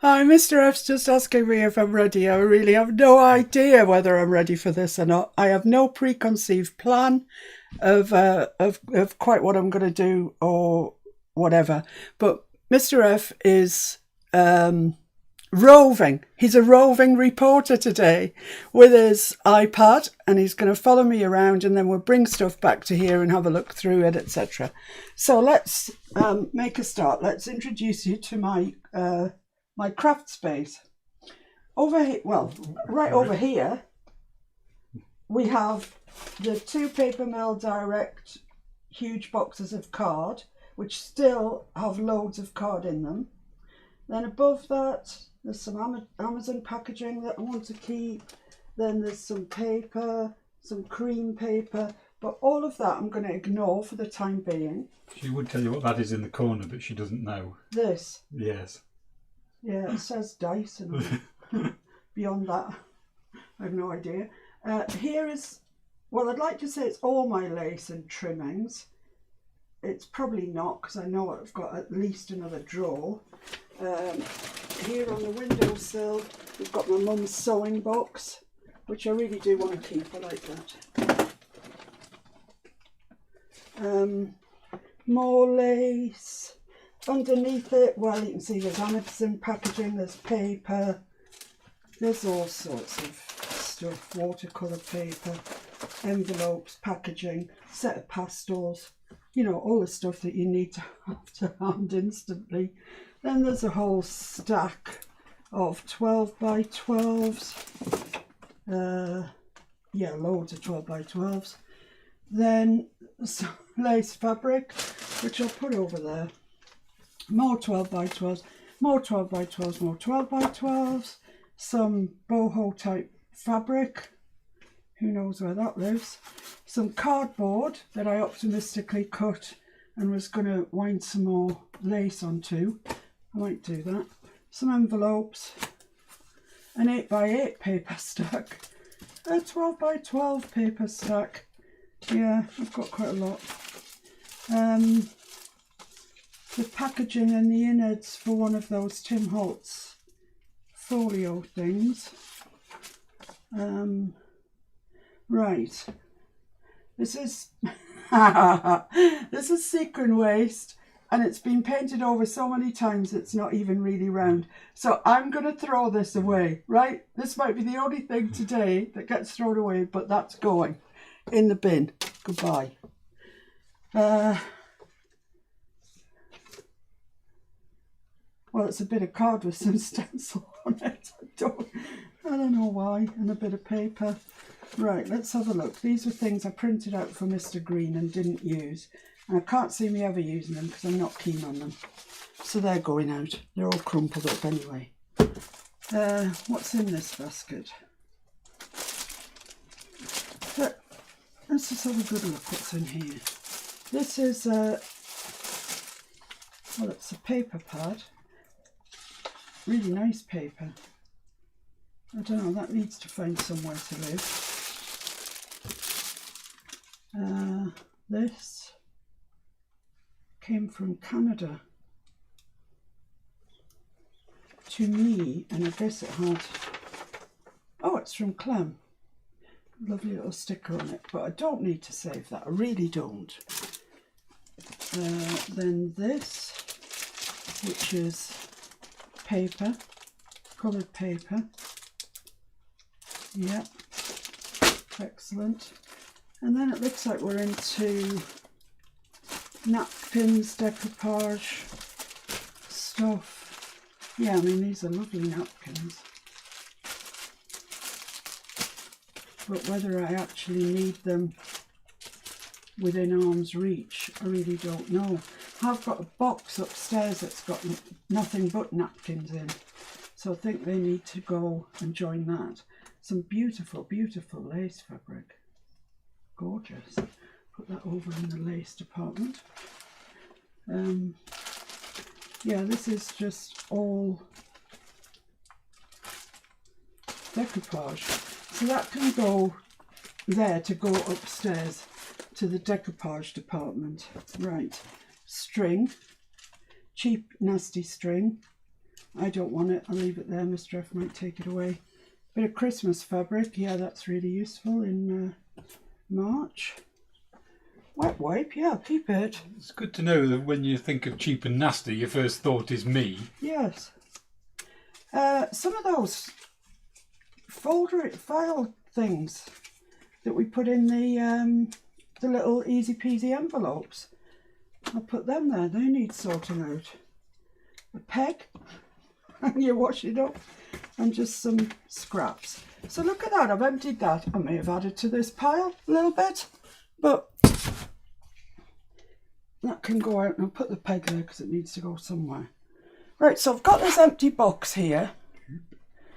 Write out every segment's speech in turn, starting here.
Hi, Mr. F's just asking me if I'm ready. I really have no idea whether I'm ready for this or not. I have no preconceived plan of quite what I'm going to do or whatever. But Mr. F is roving. He's a roving reporter today with his iPad, and he's going to follow me around, and then we'll bring stuff back to here and have a look through it, etc. So let's make a start. Let's introduce you to my craft space. Over here, well, right over here, we have the two paper mill direct huge boxes of card, which still have loads of card in them. Then above that, there's some Amazon packaging that I want to keep. Then there's some paper, some cream paper, but all of that I'm going to ignore for the time being. She would tell you what that is in the corner, but she doesn't know. This. Yes. Yeah, it says Dyson. Beyond that, I have no idea. Here is, well, I'd like to say it's all my lace and trimmings. It's probably not, because I know I've got at least another drawer. Here on the windowsill, we've got my mum's sewing box, which I really do want to keep. I like that. More lace. Underneath it, well, you can see there's Amazon packaging, there's paper, there's all sorts of stuff, watercolour paper, envelopes, packaging, set of pastels, you know, all the stuff that you need to have to hand instantly. Then there's a whole stack of 12 by 12s, yeah, loads of 12 by 12s. Then some lace fabric, which I'll put over there. More 12 by 12s, more 12 by 12s, more 12 by 12s, some boho type fabric, who knows where that lives, some cardboard that I optimistically cut and was going to wind some more lace onto. I might do that. Some envelopes, an 8 by 8 paper stack, a 12 by 12 paper stack. Yeah, I've got quite a lot. The packaging and the innards for one of those Tim Holtz folio things. Right, this is this is sequin waste, and it's been painted over so many times it's not even really round. So I'm going to throw this away, right? This might be the only thing today that gets thrown away, but that's going in the bin. Goodbye. Well, it's a bit of card with some stencil on it. I don't know why. And a bit of paper. Right, let's have a look. These are things I printed out for Mr. Green and didn't use. And I can't see me ever using them because I'm not keen on them. So they're going out. They're all crumpled up anyway. What's in this basket? But let's just have a good look what's in here. This is well, it's a paper pad. Really nice paper. I don't know, that needs to find somewhere to live. This came from Canada to me, and I guess it had, oh, it's from Clem. Lovely little sticker on it, but I don't need to save that, I really don't. Then this, which is paper, coloured paper. Yep, excellent. And then it looks like we're into napkins, decoupage stuff. Yeah, I mean, these are lovely napkins. But whether I actually need them within arm's reach, I really don't know. I've got a box upstairs that's got nothing but napkins in, so I think they need to go and join that. Some beautiful, beautiful lace fabric. Gorgeous. Put that over in the lace department. Yeah, this is just all decoupage. So that can go there to go upstairs to the decoupage department. Right, string, cheap nasty string. I don't want it. I'll leave it there. Mr. F might take it away. Bit of Christmas fabric. Yeah, that's really useful in March. Wet wipe. Yeah, keep it. It's good to know that when you think of cheap and nasty, your first thought is me. Yes. Some of those file things that we put in the little easy peasy envelopes. I'll put them there. They need sorting out. A peg, and you wash it up, and just some scraps. So look at that. I've emptied that. I may have added to this pile a little bit, but that can go out, and I'll put the peg there because it needs to go somewhere. Right, so I've got this empty box here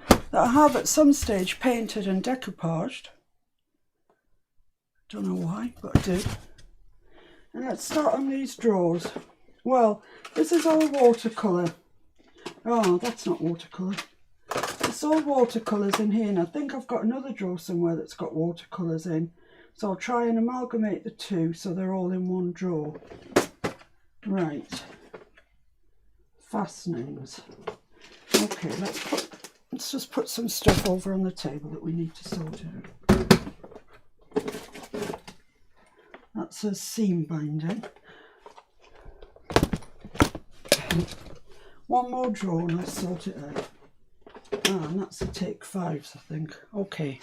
that I have at some stage painted and decoupaged. Don't know why, but I do. And let's start on these drawers. Well, this is all watercolour. Oh, that's not watercolour. It's all watercolours in here, and I think I've got another drawer somewhere that's got watercolours in. So I'll try and amalgamate the two so they're all in one drawer. Right. Fastenings. Okay, let's just put some stuff over on the table that we need to sort out. That's a seam binding. One more drawer and I'll sort it out. Ah, and that's the take fives, I think. Okay.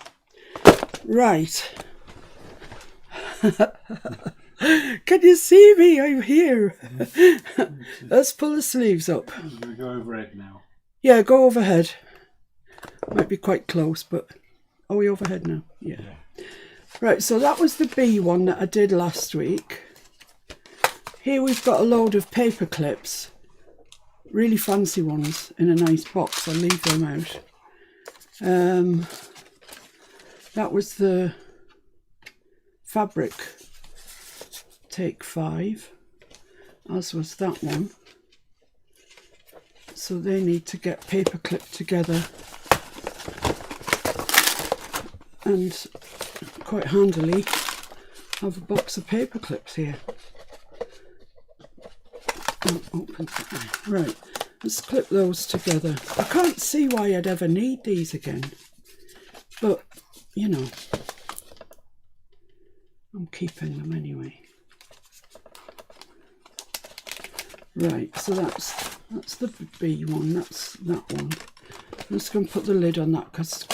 Right. Can you see me? I'm here. Let's pull the sleeves up. We go overhead now. Yeah, go overhead. Might be quite close, but are we overhead now? Yeah. Right, so that was the B one that I did last week. Here we've got a load of paper clips, really fancy ones in a nice box. I'll leave them out. That was the fabric take 5, as was that one. So they need to get paper clipped together, and quite handily have a box of paper clips here. I'll open that. Right, let's clip those together. I can't see why I'd ever need these again, but you know, I'm keeping them anyway. Right, so that's the B one, that's that one. I'm just going to put the lid on that because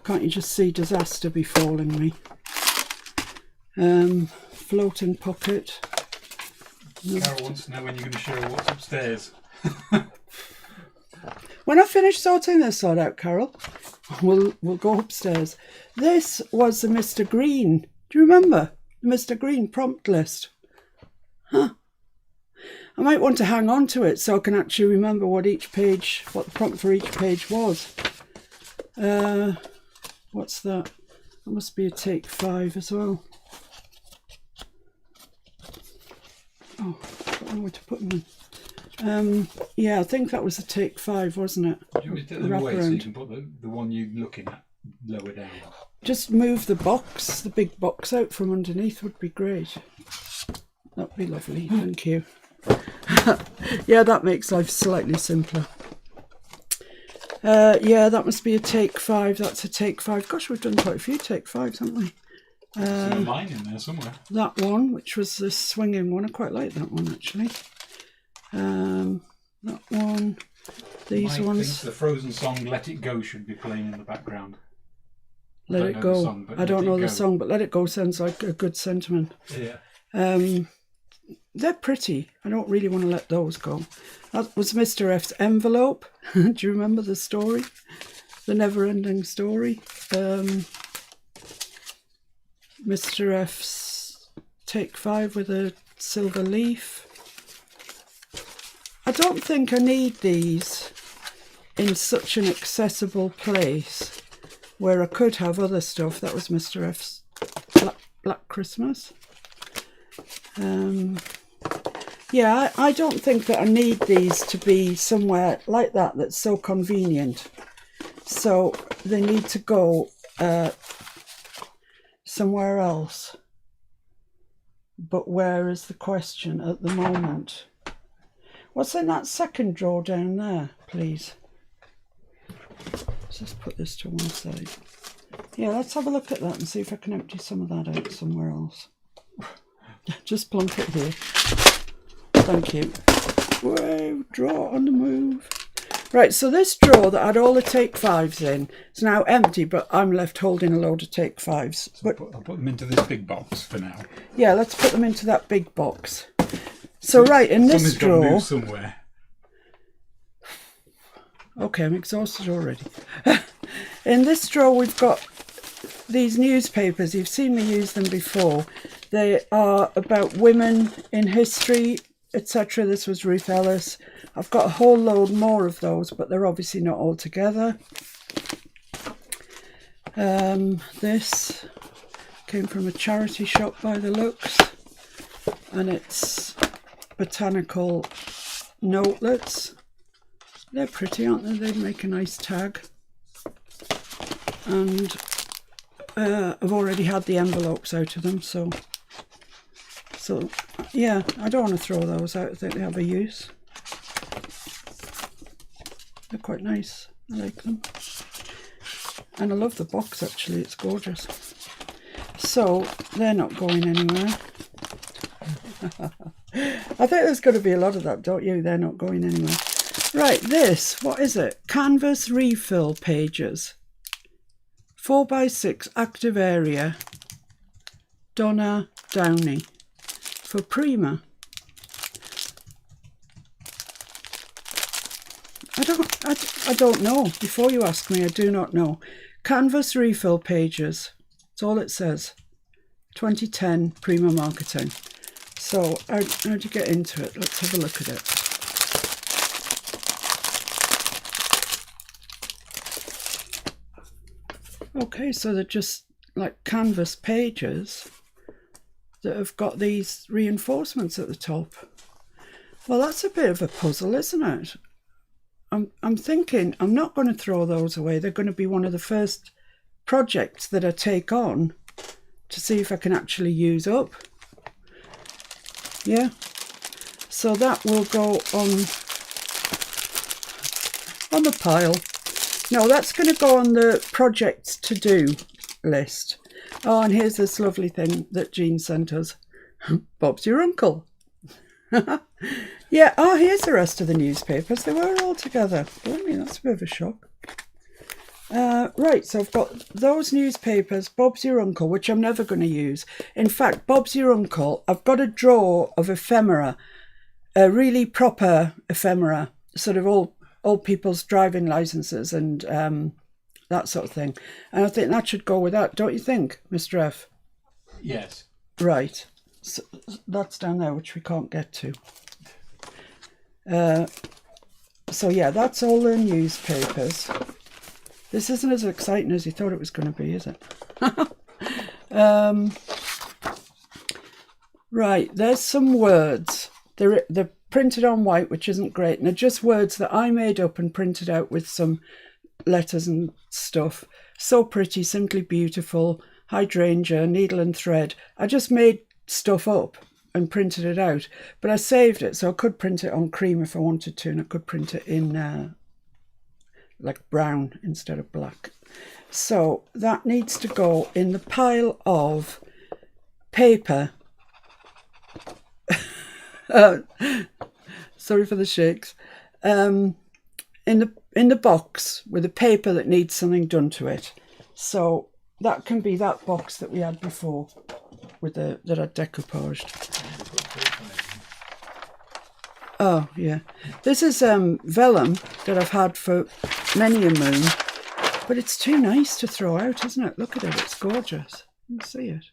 can't you just see disaster befalling me? Floating pocket. Carol wants to know when you're going to show her what's upstairs. When I finish sorting this sort out, Carol, we'll go upstairs. This was the Mr. Green. Do you remember the Mr. Green prompt list? Huh. I might want to hang on to it so I can actually remember what the prompt for each page was. What's that? That must be a take 5 as well. Oh, I don't know where to put them in. Yeah, I think that was a take 5, wasn't it? Do you want me to take them away so you can put the one you're looking at lower down? Just move the box, the big box out from underneath would be great. That'd be lovely, thank you. Yeah, that makes life slightly simpler. Yeah, that must be a take 5. That's a take 5. Gosh, we've done quite a few take 5s, haven't we? There's a line in there somewhere. That one, which was the swinging one, I quite like that one actually. That one, these ones. The Frozen song "Let It Go" should be playing in the background. Let It Go. I don't know the song, but Let It Go sounds like a good sentiment. Yeah. They're pretty. I don't really want to let those go. That was Mr. F's envelope. Do you remember the story? The never-ending story. Mr. F's take 5 with a silver leaf. I don't think I need these in such an accessible place where I could have other stuff. That was Mr. F's Black Christmas. Yeah, I don't think that I need these to be somewhere like that that's so convenient. So they need to go somewhere else. But where is the question at the moment? What's in that second drawer down there, please? Let's just put this to one side. Yeah, let's have a look at that and see if I can empty some of that out somewhere else. Just plonk it here. Thank you. Whoa, drawer on the move. Right, so this drawer that had all the Take 5s in is now empty, but I'm left holding a load of Take 5s. So I'll put them into this big box for now. Yeah, let's put them into that big box. So right, in this drawer... Got to move somewhere. Okay, I'm exhausted already. In this drawer we've got these newspapers. You've seen me use them before. They are about women in history, etc. This was Ruth Ellis. I've got a whole load more of those, but they're obviously not all together. This came from a charity shop by the looks, and it's botanical notelets. They're pretty, aren't they? They'd make a nice tag. And I've already had the envelopes out of them, so yeah, I don't want to throw those out. I think they have a use. They're quite nice. I like them. And I love the box, actually. It's gorgeous. So they're not going anywhere. I think there's going to be a lot of that, don't you? They're not going anywhere. Right, this, what is it? Canvas refill pages. 4x6 active area. Donna Downey for Prima. I don't know. Before you ask me, I do not know. Canvas refill pages. That's all it says. 2010 Prima marketing. So how do you get into it? Let's have a look at it. Okay, so they're just like canvas pages that have got these reinforcements at the top. Well, that's a bit of a puzzle, isn't it? I'm thinking I'm not going to throw those away. They're going to be one of the first projects that I take on to see if I can actually use up. Yeah. So that will go on the pile. No, that's going to go on the projects to do list. Oh, and here's this lovely thing that Jean sent us. Bob's your uncle. Yeah, oh, here's the rest of the newspapers. They were all together. Blimey, that's a bit of a shock. Right, so I've got those newspapers, Bob's Your Uncle, which I'm never going to use. In fact, Bob's Your Uncle, I've got a drawer of ephemera, a really proper ephemera, sort of old people's driving licenses and that sort of thing. And I think that should go with that, don't you think, Mr. F? Yes. Right, so that's down there, which we can't get to. So yeah, that's all the newspapers. This isn't as exciting as you thought it was going to be, is it? Right, there's some words. They're printed on white, which isn't great. And they're just words that I made up and printed out with some letters and stuff. So pretty, simply beautiful, hydrangea, needle and thread. I just made stuff up and printed it out. But I saved it, so I could print it on cream if I wanted to, and I could print it in like brown instead of black. So that needs to go in the pile of paper. Sorry for the shakes. In the box with the paper that needs something done to it. So that can be that box that we had before with that I decoupaged. Oh yeah, this is vellum that I've had for many a moon, but it's too nice to throw out, isn't it? Look at it, it's gorgeous. You can see it.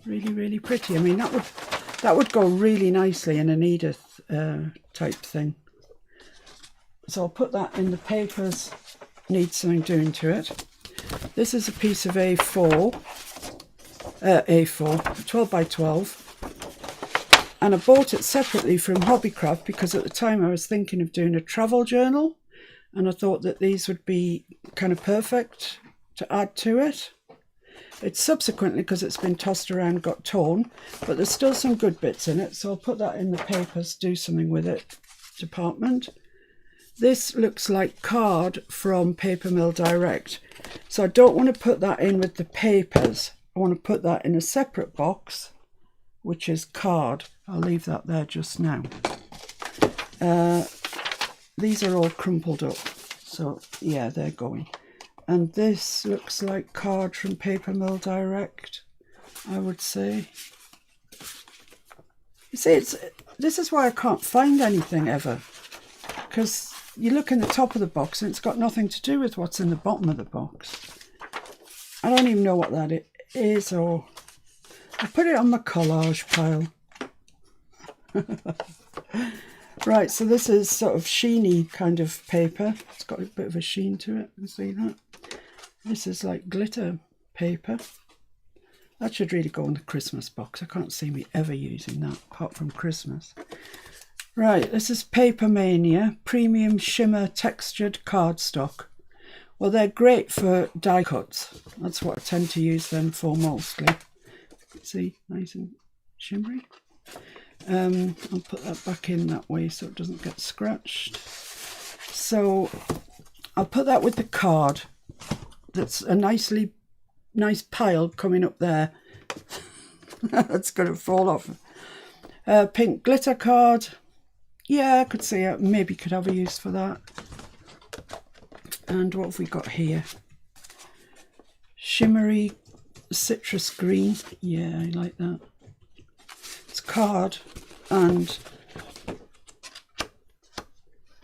Really, really pretty. I mean, that would go really nicely in an Edith type thing. So I'll put that in the papers. Needs something doing to it. This is a piece of A4, 12 by 12. And I bought it separately from Hobbycraft because at the time I was thinking of doing a travel journal, and I thought that these would be kind of perfect to add to it. It's subsequently, because it's been tossed around, got torn, but there's still some good bits in it, so I'll put that in the papers, do something with it department. This looks like card from Paper Mill Direct. So I don't want to put that in with the papers. I want to put that in a separate box, which is card. I'll leave that there just now. These are all crumpled up. So yeah, they're going. And this looks like card from Paper Mill Direct, I would say. You see, this is why I can't find anything ever. Because you look in the top of the box and it's got nothing to do with what's in the bottom of the box. I don't even know what that is, or I put it on my collage pile. Right, so this is sort of sheeny kind of paper. It's got a bit of a sheen to it. You see that? This is like glitter paper. That should really go in the Christmas box. I can't see me ever using that apart from Christmas. Right, this is Paper Mania Premium Shimmer Textured Cardstock. Well, they're great for die cuts. That's what I tend to use them for mostly. See, nice and shimmery. I'll put that back in that way so it doesn't get scratched. So I'll put that with the card. That's a nice pile coming up there. That's going to fall off. Pink glitter card. Yeah, I could see it. Maybe could have a use for that. And what have we got here? Shimmery citrus green. Yeah, I like that. It's card, and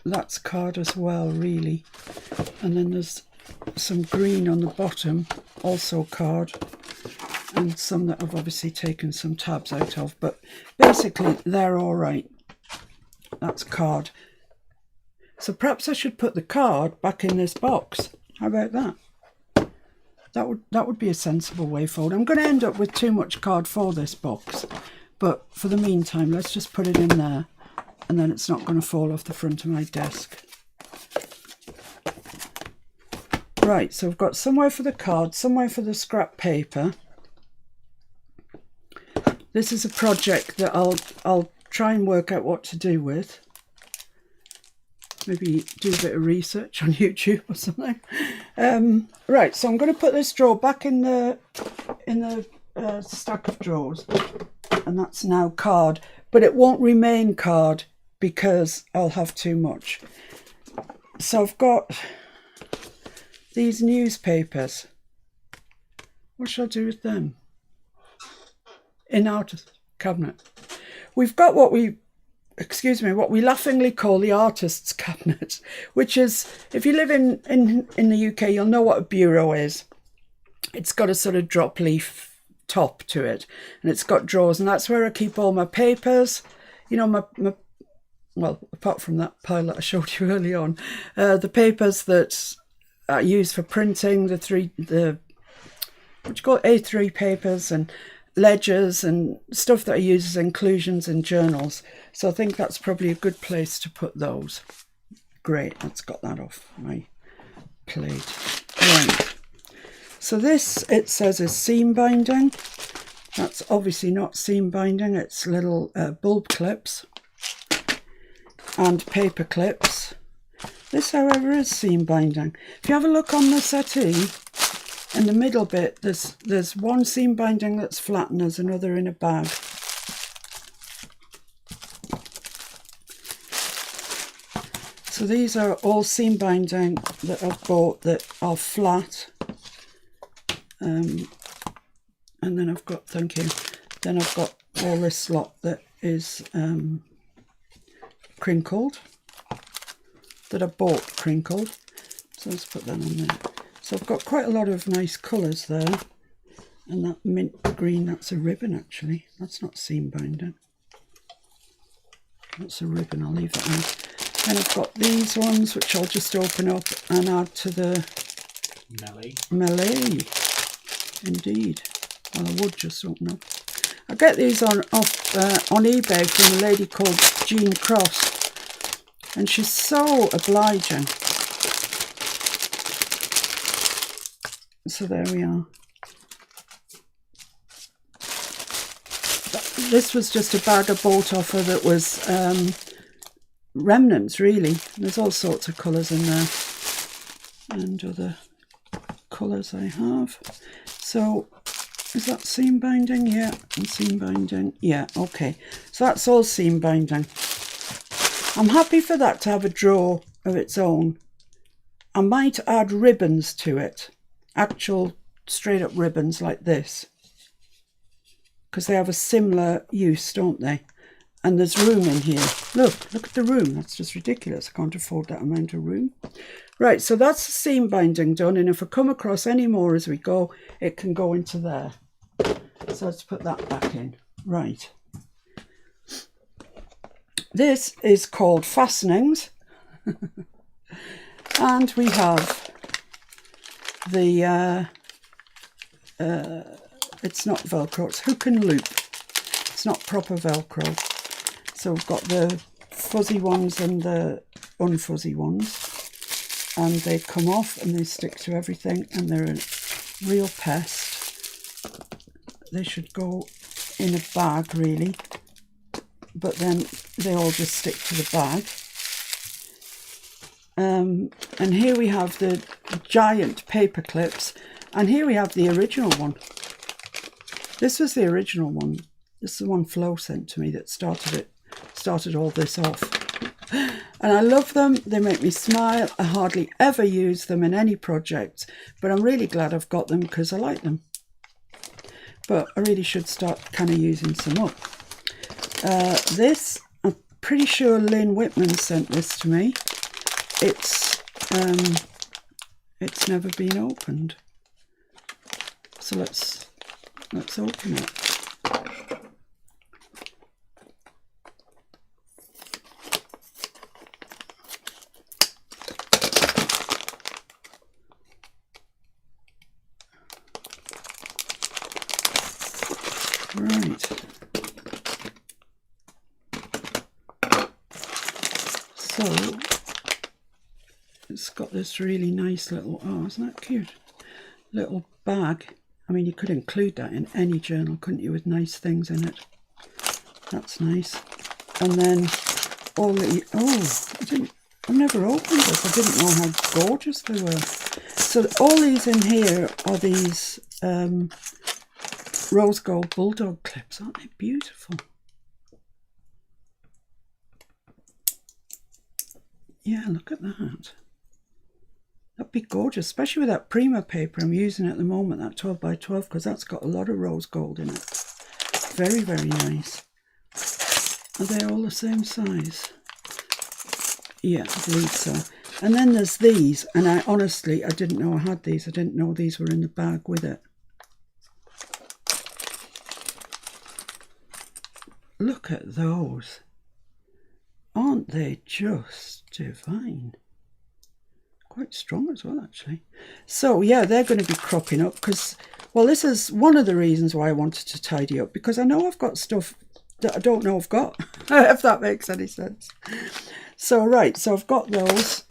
that's card as well, really. And then there's some green on the bottom, also card, and some that I've obviously taken some tabs out of, but basically they're all right. That's card. So perhaps I should put the card back in this box. How about that? That would be a sensible way forward. I'm going to end up with too much card for this box, but for the meantime, let's just put it in there, and then it's not going to fall off the front of my desk. Right, so I've got somewhere for the card, somewhere for the scrap paper. This is a project that I'll try and work out what to do with. Maybe do a bit of research on YouTube or something. Right, so I'm going to put this drawer back in the stack of drawers, and that's now card, but it won't remain card because I'll have too much. So I've got these newspapers. What shall I do with them? In our cabinet. We've got what we laughingly call the artist's cabinet, which is, if you live in the UK, you'll know what a bureau is. It's got a sort of drop leaf top to it, and it's got drawers, and that's where I keep all my papers. You know, my well, apart from that pile that I showed you early on, the papers that I use for printing, the what you call it, A3 papers and ledgers and stuff that I use as inclusions in journals. So I think that's probably a good place to put those. Great, that's got that off my plate. Right. So this, it says, is seam binding. That's obviously not seam binding. It's little bulb clips and paper clips. This, however, is seam binding. If you have a look on the settee, in the middle bit, there's one seam binding that's flat and there's another in a bag. So these are all seam binding that I've bought that are flat. And then I've got, thank you, then I've got all this lot that is crinkled, that I bought crinkled. So let's put that on there. So I've got quite a lot of nice colours there. And that mint green, that's a ribbon actually. That's not seam binding. That's a ribbon, I'll leave that on. And I've got these ones, which I'll just open up and add to the melee. Indeed. Well, I would just open up. I get these on eBay from a lady called Jean Cross, and she's so obliging. So there we are. This was just a bag I bought off her that was remnants really. There's all sorts of colours in there, and other colours I have. So is that seam binding? Yeah, and seam binding. Yeah, okay. So that's all seam binding. I'm happy for that to have a drawer of its own. I might add ribbons to it, actual straight up ribbons like this, because they have a similar use, don't they? And there's room in here. Look at the room. That's just ridiculous. I can't afford that amount of room. Right, so that's the seam binding done. And if I come across any more as we go, it can go into there. So let's put that back in. Right. This is called Fastenings. And we have the, it's not Velcro, it's hook and loop. It's not proper Velcro. So we've got the fuzzy ones and the unfuzzy ones, and they come off and they stick to everything, and they're a real pest. They should go in a bag really, but then they all just stick to the bag. And here we have the giant paper clips, and here we have the original one. This was the original one. This is the one Flo sent to me that started all this off. And I love them. They make me smile. I hardly ever use them in any project, but I'm really glad I've got them because I like them. But I really should start kind of using some up. This, I'm pretty sure Lynn Whitman sent this to me. It's never been opened. So let's open it. Right. So it's got this really nice little, oh, isn't that cute? Little bag. I mean, you could include that in any journal, couldn't you, with nice things in it? That's nice. And then all the, oh, I've never opened this. I didn't know how gorgeous they were. So all these in here are these rose gold bulldog clips. Aren't they beautiful? Yeah, look at that. That'd be gorgeous, especially with that Prima paper I'm using at the moment, that 12 by 12, because that's got a lot of rose gold in it. Very, very nice. Are they all the same size? Yeah, I believe so. And then there's these, and I didn't know I had these. I didn't know these were in the bag with it. Look at those. Aren't they just divine? Quite strong as well, actually. So yeah, they're going to be cropping up because, well, this is one of the reasons why I wanted to tidy up, because I know I've got stuff that I don't know I've got, if that makes any sense. So right, so I've got those.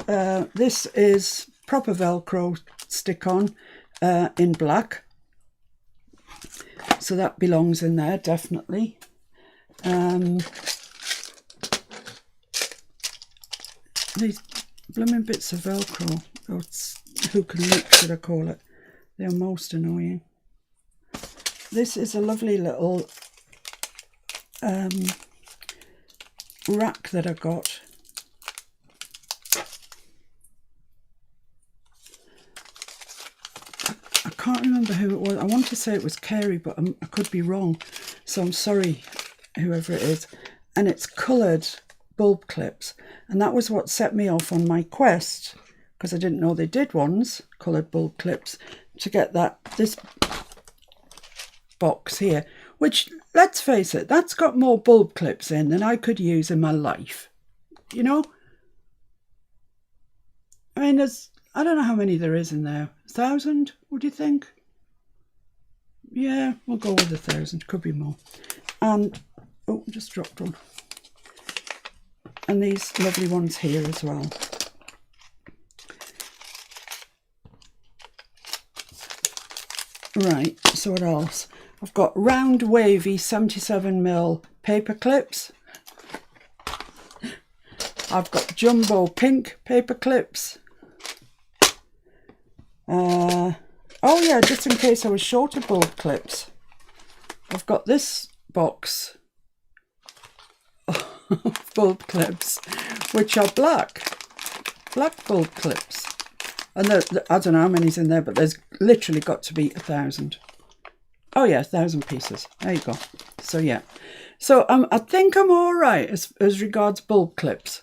This is proper Velcro stick-on in black. So that belongs in there, definitely. These blooming bits of Velcro, or hook and loop should I call it, they're most annoying. This is a lovely little rack that I got. I can't remember who it was. I want to say it was Carey, but I could be wrong, so I'm sorry whoever it is. And it's coloured bulb clips, and that was what set me off on my quest, because I didn't know they did ones, coloured bulb clips, to get this box here, which, let's face it, that's got more bulb clips in than I could use in my life, you know. I mean, I don't know how many there is in there. 1,000, what do you think? Yeah, we'll go with 1,000, could be more. And oh, just dropped one. And these lovely ones here as well. Right, so what else? I've got round wavy 77mm paper clips. I've got jumbo pink paper clips. Oh yeah, just in case I was short of bulb clips, I've got this box of bulb clips, which are black bulb clips. And I don't know how many's in there, but there's literally got to be 1,000. Oh yeah, 1,000 pieces. There you go. So yeah. So I think I'm all right as regards bulb clips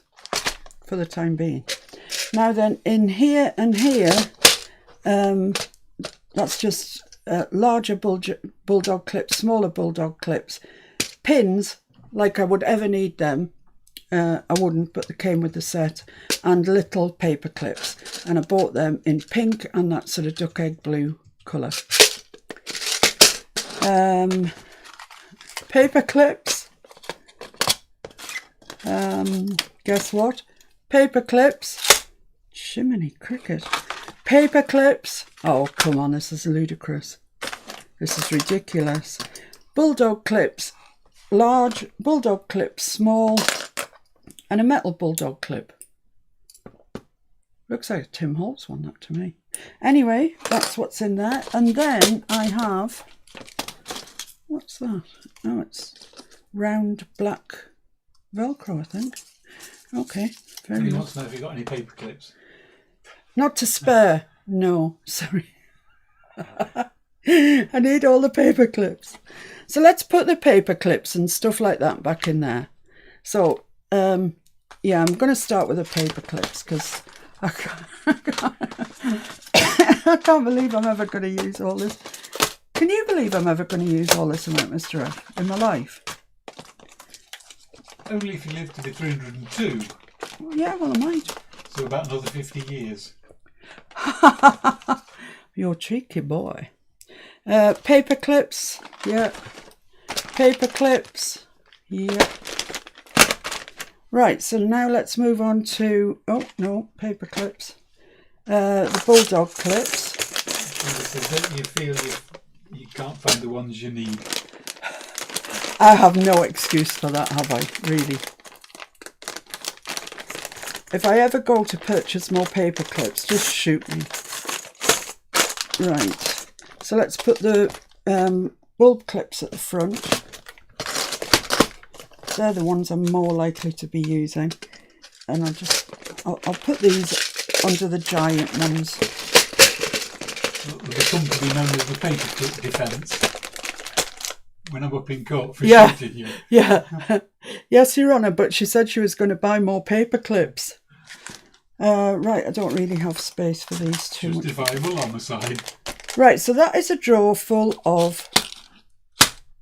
for the time being. Now then, in here and here, that's just larger bulldog clips, smaller bulldog clips. Pins, like I would ever need them. I wouldn't, but they came with the set. And little paper clips. And I bought them in pink and that sort of duck egg blue colour. Paper clips. Guess what? Paper clips. Jiminy cricket. Paper clips. Oh, come on, this is ludicrous. This is ridiculous. Bulldog clips. Large, bulldog clips, small, and a metal bulldog clip. Looks like a Tim Holtz one, that to me. Anyway, that's what's in there. And then I have, what's that? Oh, it's round black Velcro, I think. Okay, very He well. wants to know if you've got any paper clips. Not to spare. No, sorry. I need all the paper clips. So let's put the paper clips and stuff like that back in there. So, yeah, I'm going to start with the paper clips because I can't believe I'm ever going to use all this. Can you believe I'm ever going to use all this amount, Mr. F, in my life? Only if you live to be 302. Well, yeah, well, I might. So about another 50 years. You're a cheeky boy. Paper clips, yeah. Paper clips, yeah. Right, so now let's move on to, oh no, paper clips. The bulldog clips. Don't you feel you can't find the ones you need? I have no excuse for that, have I? Really? If I ever go to purchase more paper clips, just shoot me. Right, so let's put the bulb clips at the front. They're the ones I'm more likely to be using. And I'll put these under the giant ones. They come to be known as the paper clip defence. When I'm up in court for Yeah. shooting you. Yeah. Yes, Your Honour, but she said she was going to buy more paper clips. Right, I don't really have space for these too much. Justifiable homicide. Right, so that is a drawer full of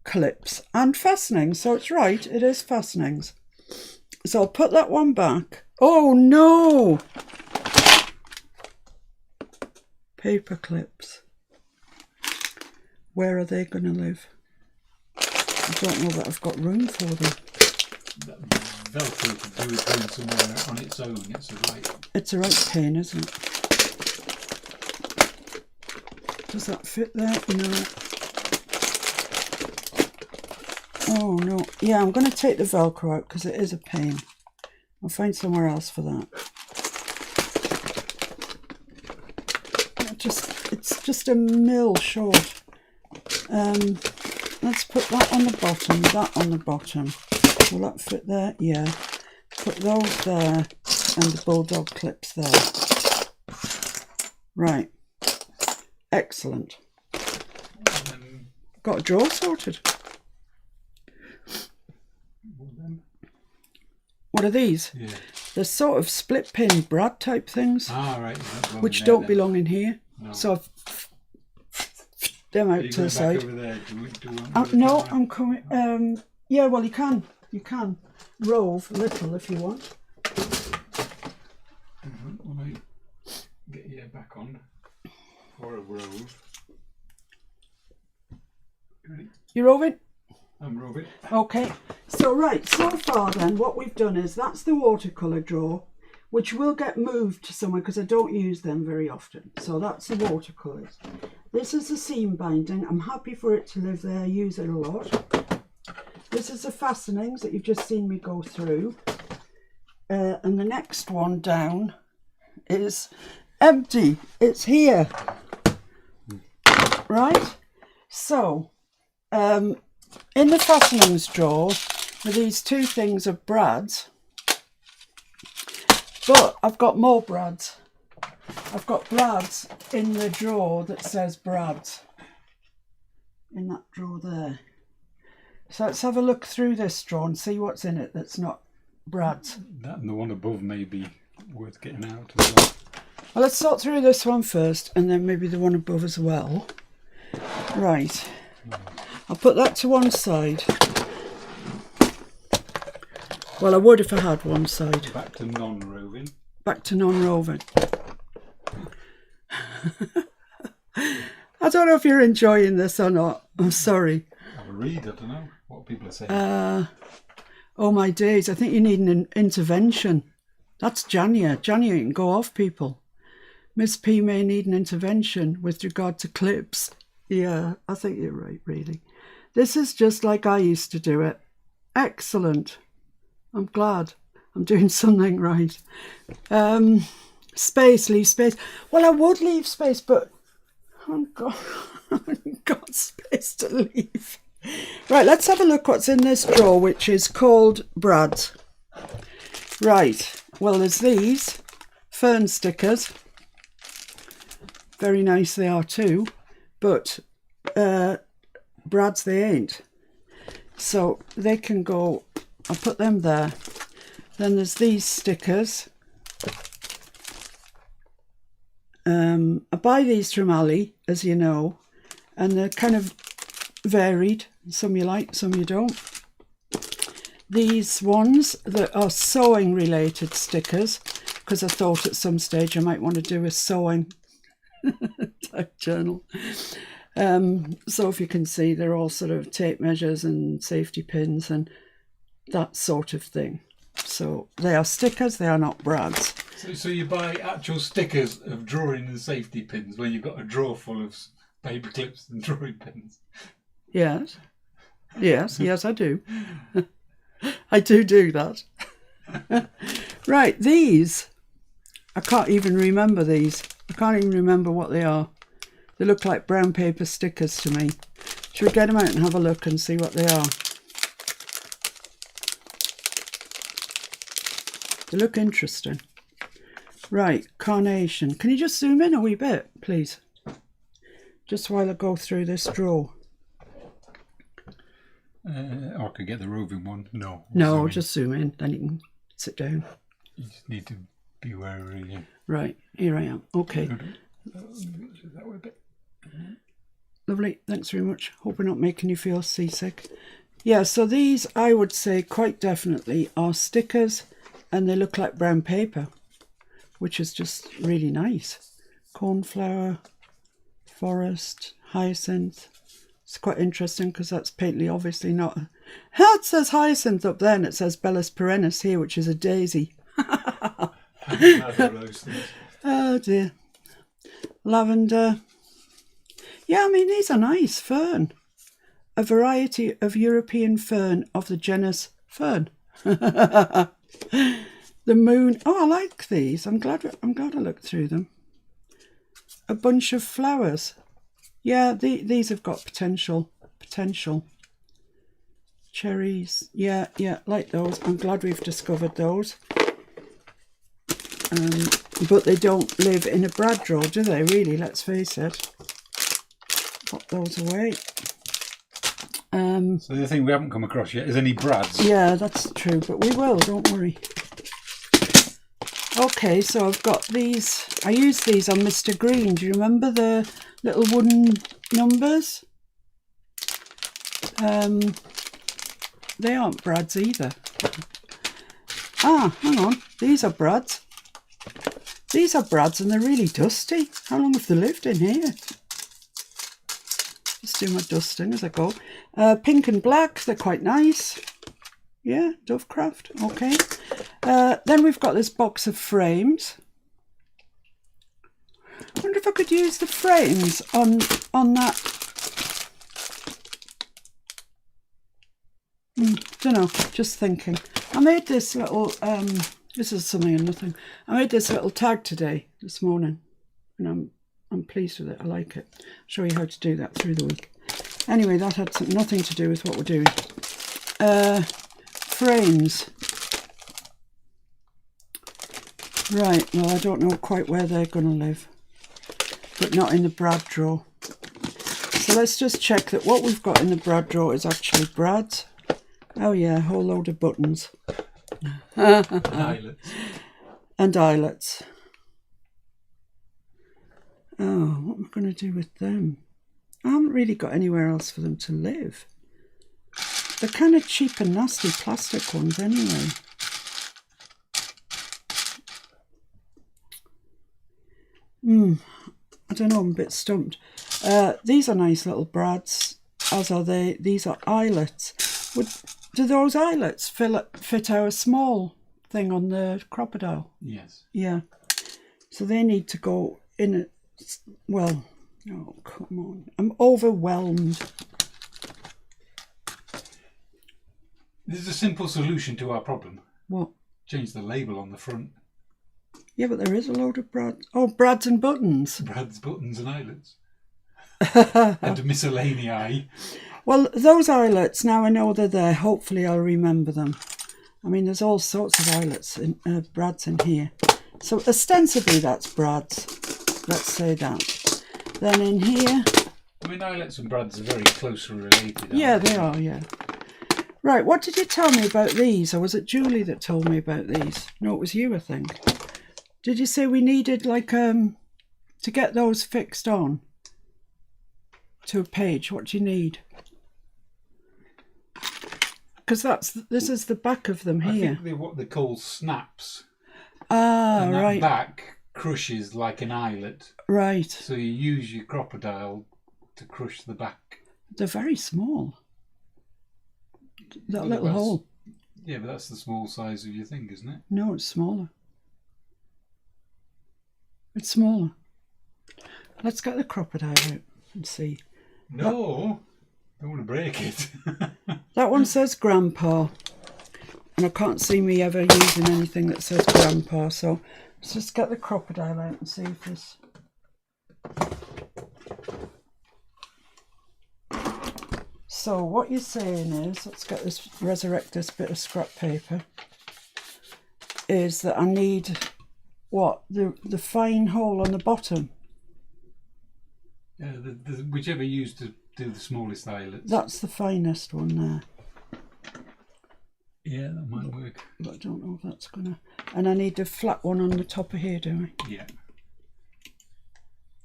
clips and fastenings. So it's right, it is fastenings. So I'll put that one back. Oh no! Paper clips. Where are they going to live? I don't know that I've got room for them. That Velcro could do with going somewhere on its own. It's a right pain, isn't it? Does that fit there? No. Oh no. Yeah, I'm going to take the Velcro out because it is a pain. I'll find somewhere else for that. It's just a mil short. Let's put that on the bottom, that on the bottom. Will that fit there? Yeah. Put those there and the bulldog clips there. Right. Excellent. Got a drawer sorted. What are these? Yeah. They're sort of split pin brad type things, Ah, right. which don't belong in here. No. So I've them out to the side. Over there? Do you want No, I'm coming. Yeah, well, you can rove a little if you want. Will I get you back on for a rove? You roving? I'm roving. Okay. So right, so far then, what we've done is that's the watercolour drawer, which will get moved to somewhere because I don't use them very often. So that's the watercolours. This is the seam binding. I'm happy for it to live there. I use it a lot. This is the fastenings that you've just seen me go through. and the next one down is empty. It's here. Right? So, in the fastenings drawer are these two things of Brad's. But I've got more Brad's. I've got Brad's in the drawer that says Brad's. In that drawer there. So let's have a look through this drawer and see what's in it that's not Brad's. That and the one above may be worth getting out as well. Well, let's sort through this one first and then maybe the one above as well. Right. I'll put that to one side. Well, I would if I had one side. Back to non-roving. Back to non-roving. I don't know if you're enjoying this or not. I'm sorry. Have a read, I don't know what people are saying. Oh my days, I think you need an intervention. That's Jania. Jania, you can go off, people. Miss P may need an intervention with regard to clips. Yeah, I think you're right, really. This is just like I used to do it. Excellent. I'm glad I'm doing something right. Space, leave space. Well, I would leave space, but I haven't got space to leave. Right, let's have a look what's in this drawer, which is called Brad's. Right, well, there's these fern stickers. Very nice they are too, but Brad's they ain't. So they can go, I'll put them there. Then there's these stickers. I buy these from Ali, as you know, and they're kind of varied. Some you like, some you don't. These ones that are sewing related stickers, because I thought at some stage I might want to do a sewing type journal. So if you can see, they're all sort of tape measures and safety pins and that sort of thing. So they are stickers, they are not Brad's. So you buy actual stickers of drawing and safety pins when you've got a drawer full of paper clips and drawing pins? Yes. Yes, I do. I do that. Right, these. I can't even remember these. I can't even remember what they are. They look like brown paper stickers to me. Should we get them out and have a look and see what they are? They look interesting. Right, carnation. Can you just zoom in a wee bit, please? Just while I go through this drawer. Or I could get the roving one. No. No, just zoom in, then you can sit down. You just need to be wary. Yeah. Right, here I am. Okay. That way a bit. Lovely, thanks very much. Hope we're not making you feel seasick. Yeah, so these, I would say quite definitely are stickers, and they look like brown paper, which is just really nice. Cornflower, forest, hyacinth. It's quite interesting because that's patently obviously not... It says hyacinth up there and it says Bellis perennis here, which is a daisy. Oh dear. Lavender. Yeah, I mean, these are nice. Fern. A variety of European fern of the genus fern. The moon. Oh, I like these. I'm glad I looked through them. A bunch of flowers. Yeah, these have got potential. Cherries. Yeah, like those. I'm glad we've discovered those. But they don't live in a Brad drawer, do they, really? Let's face it. Pop those away. So the thing we haven't come across yet is any Brads. Yeah, that's true, but we will, don't worry. Okay, so I've got these. I used these on Mr. Green. Do you remember the little wooden numbers? They aren't Brads either. Ah, hang on. These are Brads. These are Brads and they're really dusty. How long have they lived in here? Just do my dusting as I go. Pink and black, they're quite nice. Yeah, Dovecraft, okay. Then we've got this box of frames. I wonder if I could use the frames on that. Don't know, just thinking. I made this little This is something and nothing. I made this little tag this morning, and I'm pleased with it. I like it. I'll show you how to do that through the week. Anyway, that had nothing to do with what we're doing. Frames. Right, well, I don't know quite where they're going to live, but not in the Brad drawer. So let's just check that what we've got in the Brad drawer is actually Brad's. Oh yeah, a whole load of buttons. And eyelets. And eyelets. Oh, what am I going to do with them? I haven't really got anywhere else for them to live. They're kind of cheap and nasty plastic ones anyway. I don't know, I'm a bit stumped. These are nice little Brads, as are they. These are eyelets. Do those eyelets fit our small thing on the crocodile? Yes. Yeah. So they need to go in well, oh, come on. I'm overwhelmed. This is a simple solution to our problem. What? Change the label on the front. Yeah, but there is a load of Brad. Oh, Brads and buttons. Brad's buttons and eyelets. And miscellaneous. Well, those eyelets, now I know they're there. Hopefully I'll remember them. I mean, there's all sorts of eyelets, Brads in here. So ostensibly that's Brad's. Let's say that. Then in here... I mean, eyelets and Brads are very closely related. Yeah, they are, yeah. Right, what did you tell me about these? Or was it Julie that told me about these? No, it was you, I think. Did you say we needed, like, to get those fixed on to a page? What do you need? Because this is the back of them here. I think they're what they call snaps. Ah, and that right. back crushes like an eyelet. Right. So you use your crocodile to crush the back. They're very small. That little hole. Yeah, but that's the small size of your thing, isn't it? No, it's smaller. It's smaller. Let's get the crocodile out and see. No, I don't want to break it. That one says Grandpa. And I can't see me ever using anything that says Grandpa. So let's just get the crocodile out and see if this... So what you're saying is, let's resurrect this bit of scrap paper, is that I need, what, the fine hole on the bottom? Whichever you use to do the smallest eyelets. That's the finest one there. Yeah, that might work. But I don't know if that's going to... And I need the flat one on the top of here, do I? Yeah.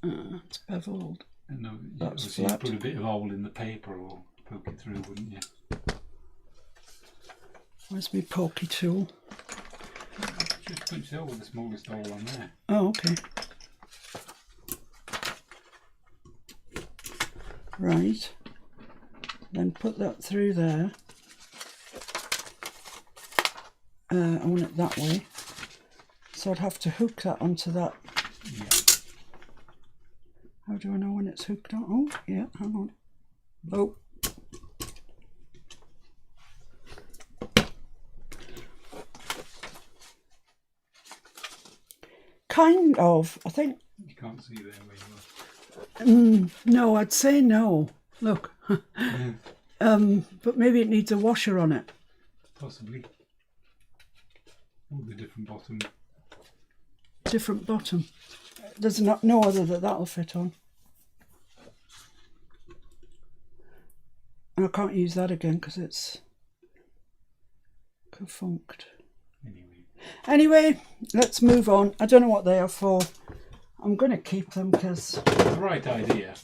It's beveled. No, That's obviously flat. you put a bit of hole in the paper or poke it through, wouldn't you? Where's my pokey tool? Just punch the hole with the smallest hole on there. Oh, okay. Right. Then put that through there. I want it that way. So I'd have to hook that onto that. Yeah. How do I know when it's hooked on? Oh, yeah, hang on. Oh. Kind of, I think. You can't see there where you are. No, I'd say no. Look. Yeah, But maybe it needs a washer on it. possibly. Or the different bottom. Different bottom. There's no other that'll fit on. And I can't use that again because it's defunct. Anyway, let's move on. I don't know what they are for. I'm going to keep them because... The right idea.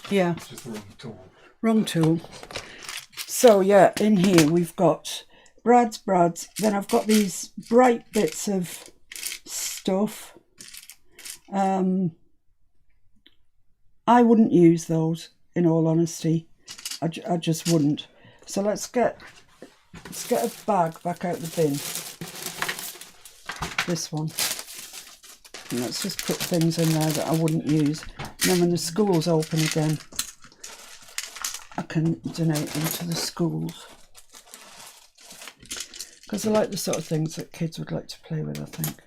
Yeah. It's just the wrong tool. Wrong tool. So yeah, in here we've got Brad's. Then I've got these bright bits of stuff. I wouldn't use those, in all honesty. I just wouldn't. So let's get a bag back out the bin. This one. And let's just put things in there that I wouldn't use. And then when the school's open again, I can donate them to the schools. because I like the sort of things that kids would like to play with, I think.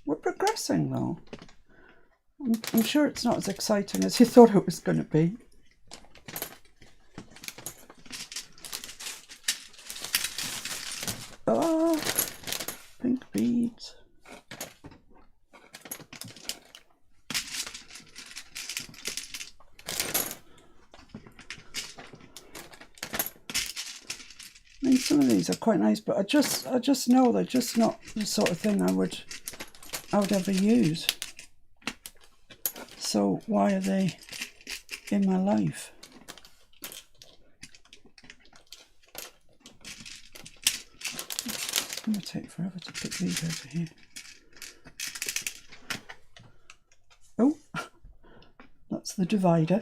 We're progressing though. I'm sure it's not as exciting as you thought it was going to be. Oh, pink beads. I mean, some of these are quite nice, but I just know they're just not the sort of thing I would ever use. So why are they in my life? It's going to take forever to pick these over here. Oh, that's the divider.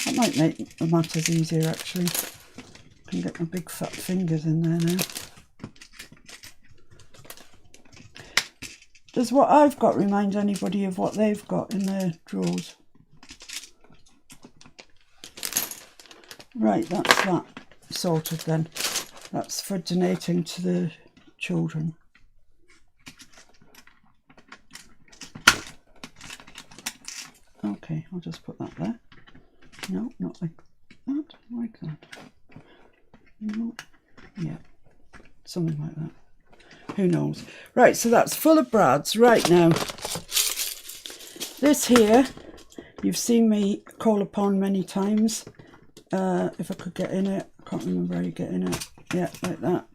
That might make the matters easier actually. I can get my big fat fingers in there now. Does what I've got remind anybody of what they've got in their drawers? Right, that's that sorted then. That's for donating to the children. Okay, I'll just put that there. No, not like that, like that. No, yeah, something like that. Who knows? Right, so that's full of brads. Right now, this here, you've seen me call upon many times. If I could get in it, I can't remember how you get in it. Yeah, like that.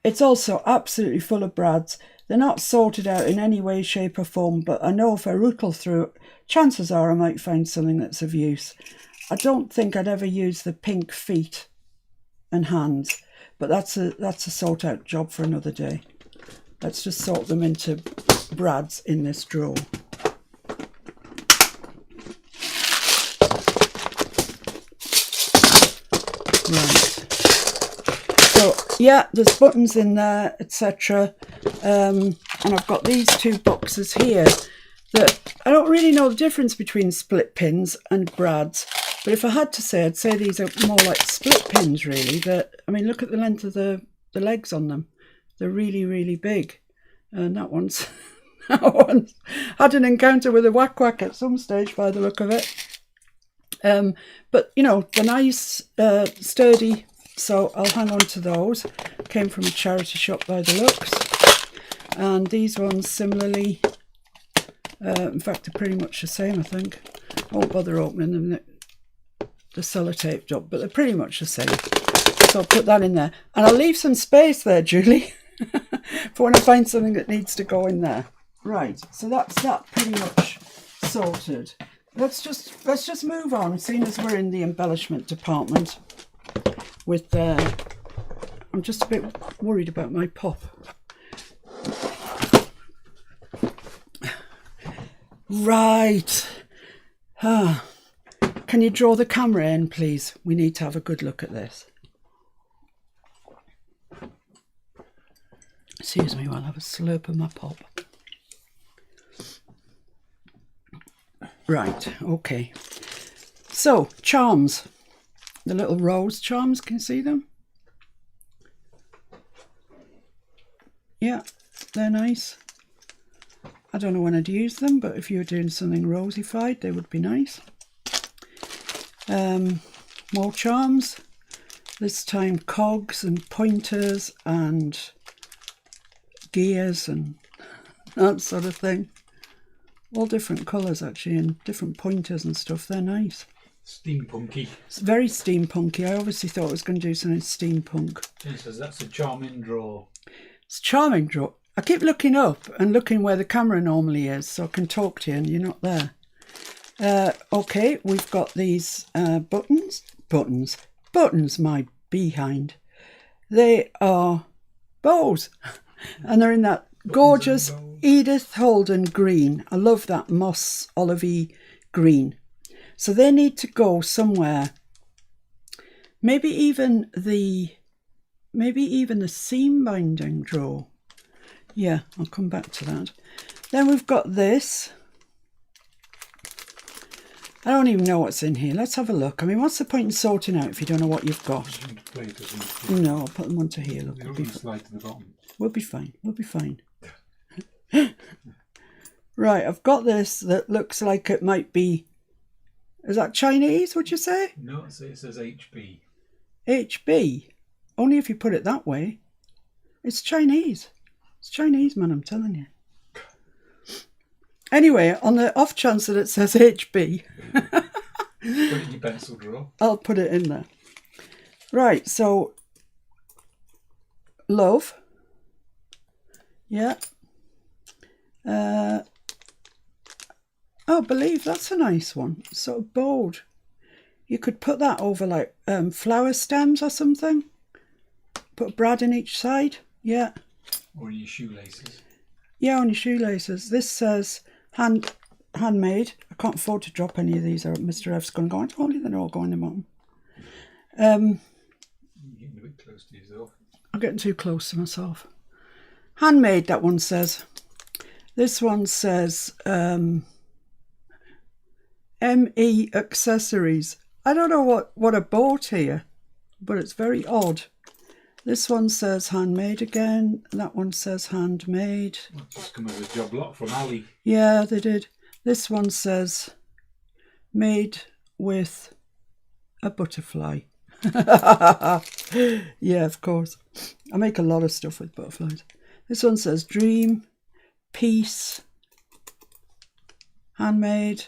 It's also absolutely full of brads. They're not sorted out in any way, shape or form, but I know if I rootle through it, chances are I might find something that's of use. I don't think I'd ever use the pink feet and hands, but that's a sort out job for another day. Let's just sort them into brads in this drawer. Right. So yeah, there's buttons in there, etc. And I've got these two boxes here that I don't really know the difference between split pins and brads. But if I had to say, I'd say these are more like split pins, really. I mean, look at the length of the legs on them. They're really, really big. And that one's had an encounter with a whack at some stage by the look of it. But, you know, they're nice, sturdy, so I'll hang on to those. Came from a charity shop by the looks. And these ones similarly, in fact, they're pretty much the same, I think. I won't bother opening them. The sellotaped up, but they're pretty much the same. So I'll put that in there. And I'll leave some space there, Julie, for when I find something that needs to go in there. Right, so that's that pretty much sorted. Let's just move on, seeing as we're in the embellishment department with I'm just a bit worried about my pop. Right. Can you draw the camera in, please? We need to have a good look at this. Excuse me while I have a slurp of my pop. Right, okay. So, charms. The little rose charms, can you see them? Yeah, they're nice. I don't know when I'd use them, but if you were doing something rosified, they would be nice. More charms, this time cogs and pointers and gears and that sort of thing. All different colours actually, and different pointers and stuff. They're nice. Steampunky. It's very steampunky. I obviously thought it was going to do something steampunk. It says that's a charming drawer. It's a charming drawer. I keep looking up and looking where the camera normally is so I can talk to you and you're not there. Okay, we've got these buttons, my behind. They are bows and they're in that gorgeous Edith Holden green. I love that moss olivey green. So they need to go somewhere. Maybe even the seam binding drawer. Yeah, I'll come back to that. Then we've got this. I don't even know what's in here. Let's have a look. I mean, what's the point in sorting out if you don't know what you've got? No, I'll put them onto here. Look, They'll slide to the bottom. We'll be fine. We'll be fine. Right, I've got this that looks like it might be... Is that Chinese, would you say? No, it says HB. HB? Only if you put it that way. It's Chinese. It's Chinese, man, I'm telling you. Anyway, on the off chance that it says HB... Put it in your pencil drawer. I'll put it in there. Right, so... Love. Yeah. Oh, Believe, that's a nice one. It's sort of bold. You could put that over like flower stems or something. Put a brad in each side. Yeah. Or your shoelaces. Yeah, on your shoelaces. This says handmade. I can't afford to drop any of these or Mr. F's going to go. If only they're all going to bottom. You're getting a bit close to yourself. I'm getting too close to myself. Handmade, that one says. This one says ME accessories. I don't know what I bought here, but it's very odd. This one says handmade again. That one says handmade. Well, just come as a job lot from Ali. Yeah, they did. This one says made with a butterfly. Yeah, of course. I make a lot of stuff with butterflies. This one says dream, peace, handmade.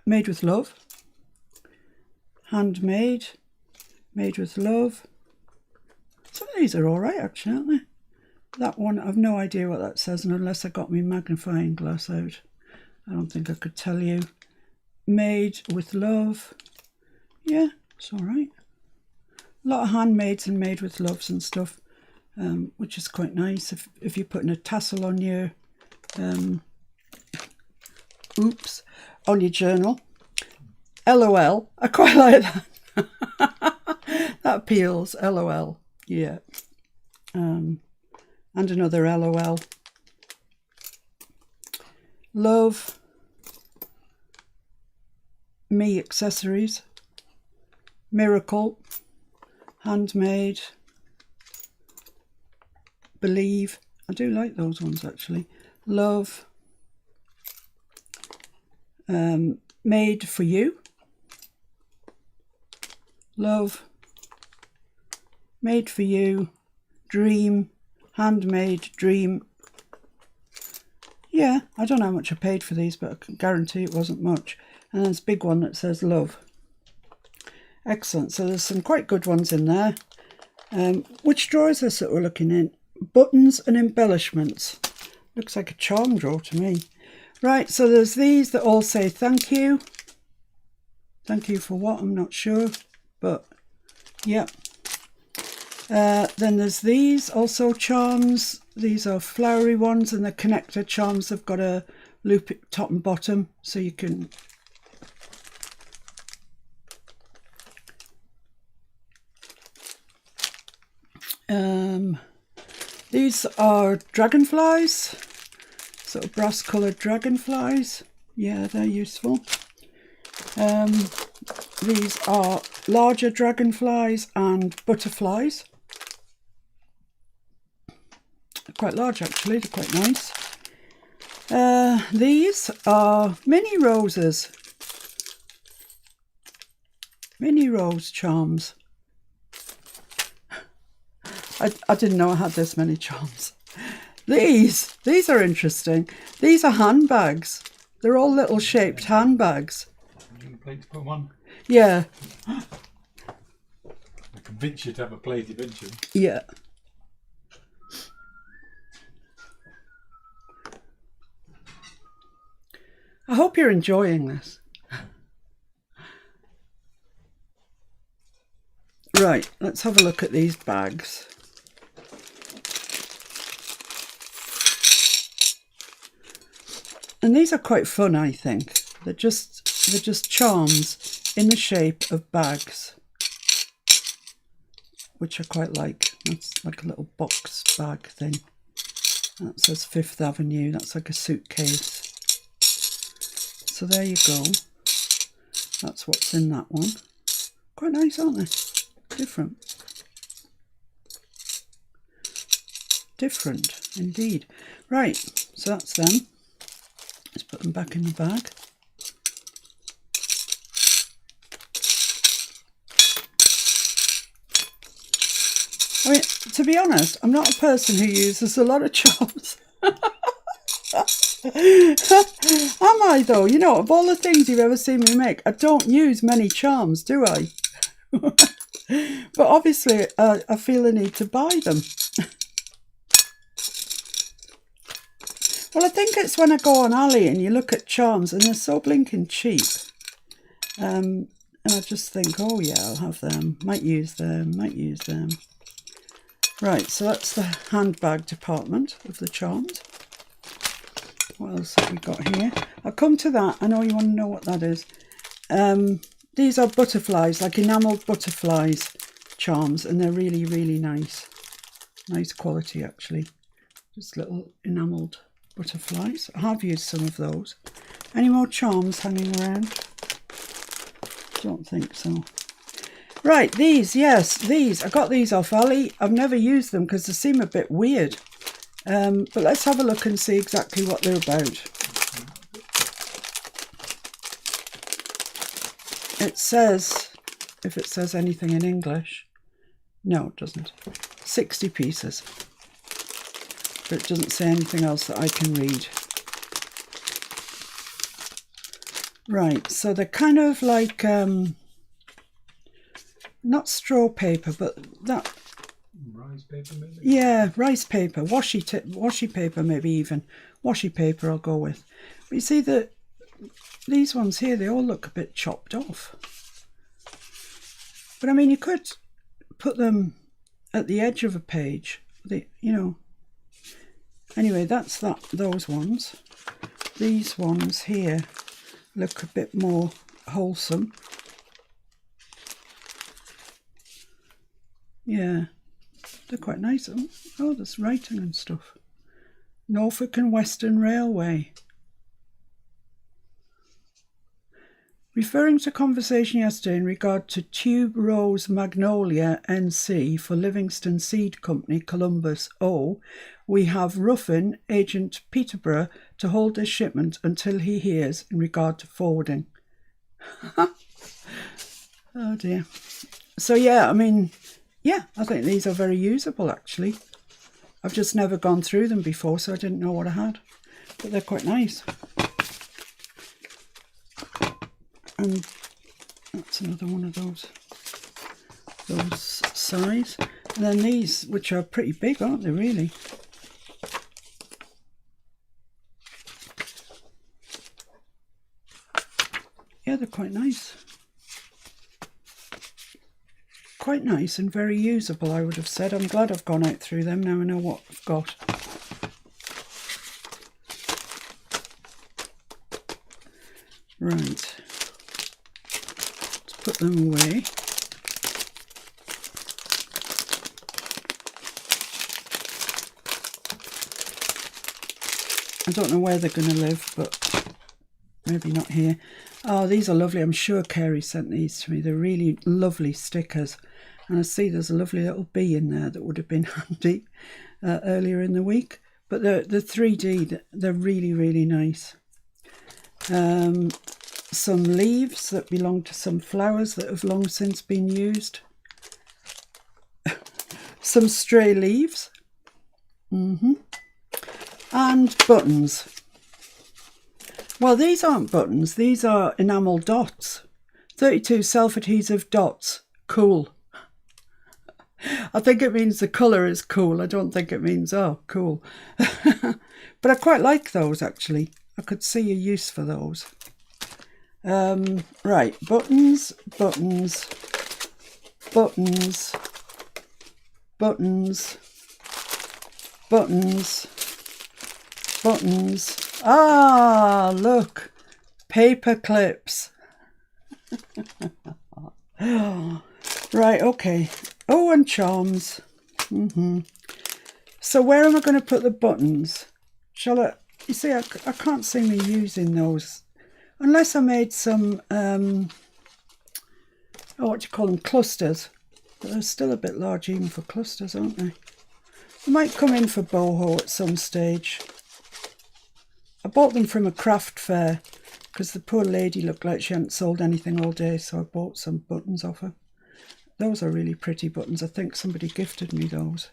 Made with love. Handmade. Made with love. Some of these are all right, actually, aren't they? That one, I've no idea what that says, and unless I got my magnifying glass out, I don't think I could tell you. Made with love. Yeah, it's all right. A lot of handmaids and made with loves and stuff, which is quite nice. If you're putting a tassel on your, on your journal. LOL. I quite like that. That appeals. LOL. Yeah. And another LOL. Love. Me accessories. Miracle. Handmade. Believe. I do like those ones actually. Love. Made for you. Love. Made for you. Dream. Handmade. Dream. Yeah, I don't know how much I paid for these, but I can guarantee it wasn't much. And there's a big one that says love. Excellent. So there's some quite good ones in there. Which drawer is this that we're looking in? Buttons and embellishments. Looks like a charm drawer to me. Right, so there's these that all say thank you. Thank you for what? I'm not sure. But, yeah. Then there's these, also charms. These are flowery ones, and the connector charms have got a loop at top and bottom, so you can... These are dragonflies, sort of brass coloured dragonflies. Yeah, they're useful. These are larger dragonflies and butterflies. They're quite large actually, they're quite nice. These are mini roses. Mini rose charms. I didn't know I had this many charms. These are interesting. These are handbags. They're all little shaped handbags. You need a plate to put them on? Yeah. I convince you to have a plate eventually. Yeah. I hope you're enjoying this. Right, let's have a look at these bags. And these are quite fun, I think. They're just charms in the shape of bags, which I quite like. That's like a little box bag thing. That says Fifth Avenue. That's like a suitcase. So there you go. That's what's in that one. Quite nice, aren't they? Different. Different, indeed. Right, so that's them. Let's put them back in the bag. I mean, to be honest, I'm not a person who uses a lot of charms. Am I though? You know, of all the things you've ever seen me make, I don't use many charms, do I? But obviously, I feel the need to buy them. Well, I think it's when I go on Ali and you look at charms and they're so blinking cheap. And I just think, oh yeah, I'll have them. Might use them, might use them. Right, so that's the handbag department of the charms. What else have we got here? I'll come to that. I know you want to know what that is. These are butterflies, like enamelled butterflies charms, and they're really, really nice. Nice quality, actually. Just little enamelled butterflies. I have used some of those. Any more charms hanging around? Don't think so. Right, these, yes, these. I got these off Ali. I've never used them because they seem a bit weird. But let's have a look and see exactly what they're about. It says, if it says anything in English, no, it doesn't. 60 pieces. But it doesn't say anything else that I can read. Right, so they're kind of like, not straw paper, but that... Rice paper maybe? Yeah, rice paper, washi paper maybe even. Washi paper I'll go with. But you see that these ones here, they all look a bit chopped off. But I mean, you could put them at the edge of a page, you know. Anyway, that's those ones. These ones here look a bit more wholesome. Yeah, they're quite nice. Oh, there's writing and stuff. Norfolk and Western Railway. Referring to conversation yesterday in regard to Tube Rose Magnolia NC for Livingston Seed Company, Columbus O, we have Ruffin, Agent Peterborough, to hold this shipment until he hears in regard to forwarding. Oh dear. So yeah, I mean, yeah, I think these are very usable actually. I've just never gone through them before, so I didn't know what I had. But they're quite nice. And that's another one of those size. And then these, which are pretty big, aren't they, really? Yeah, they're quite nice. Quite nice and very usable, I would have said. I'm glad I've gone out through them. Now I know what I've got. Right. Put them away. I don't know where they're going to live, but maybe not here. Oh, these are lovely. I'm sure Carrie sent these to me. They're really lovely stickers. And I see there's a lovely little bee in there that would have been handy earlier in the week. But the 3D, they're really, really nice. Some leaves that belong to some flowers that have long since been used. Some stray leaves. And buttons. Well, these aren't buttons. These are enamel dots. 32 self-adhesive dots. Cool. I think it means the colour is cool. I don't think it means, oh, cool. But I quite like those, actually. I could see a use for those. Right, buttons, buttons, buttons, buttons, buttons, buttons. Ah, look, paper clips. Right, okay. Oh, and charms. So where am I going to put the buttons? Shall I? You see, I can't see me using those unless I made some, what do you call them, clusters. But they're still a bit large even for clusters, aren't they? They might come in for boho at some stage. I bought them from a craft fair because the poor lady looked like she hadn't sold anything all day, so I bought some buttons off her. Those are really pretty buttons. I think somebody gifted me those.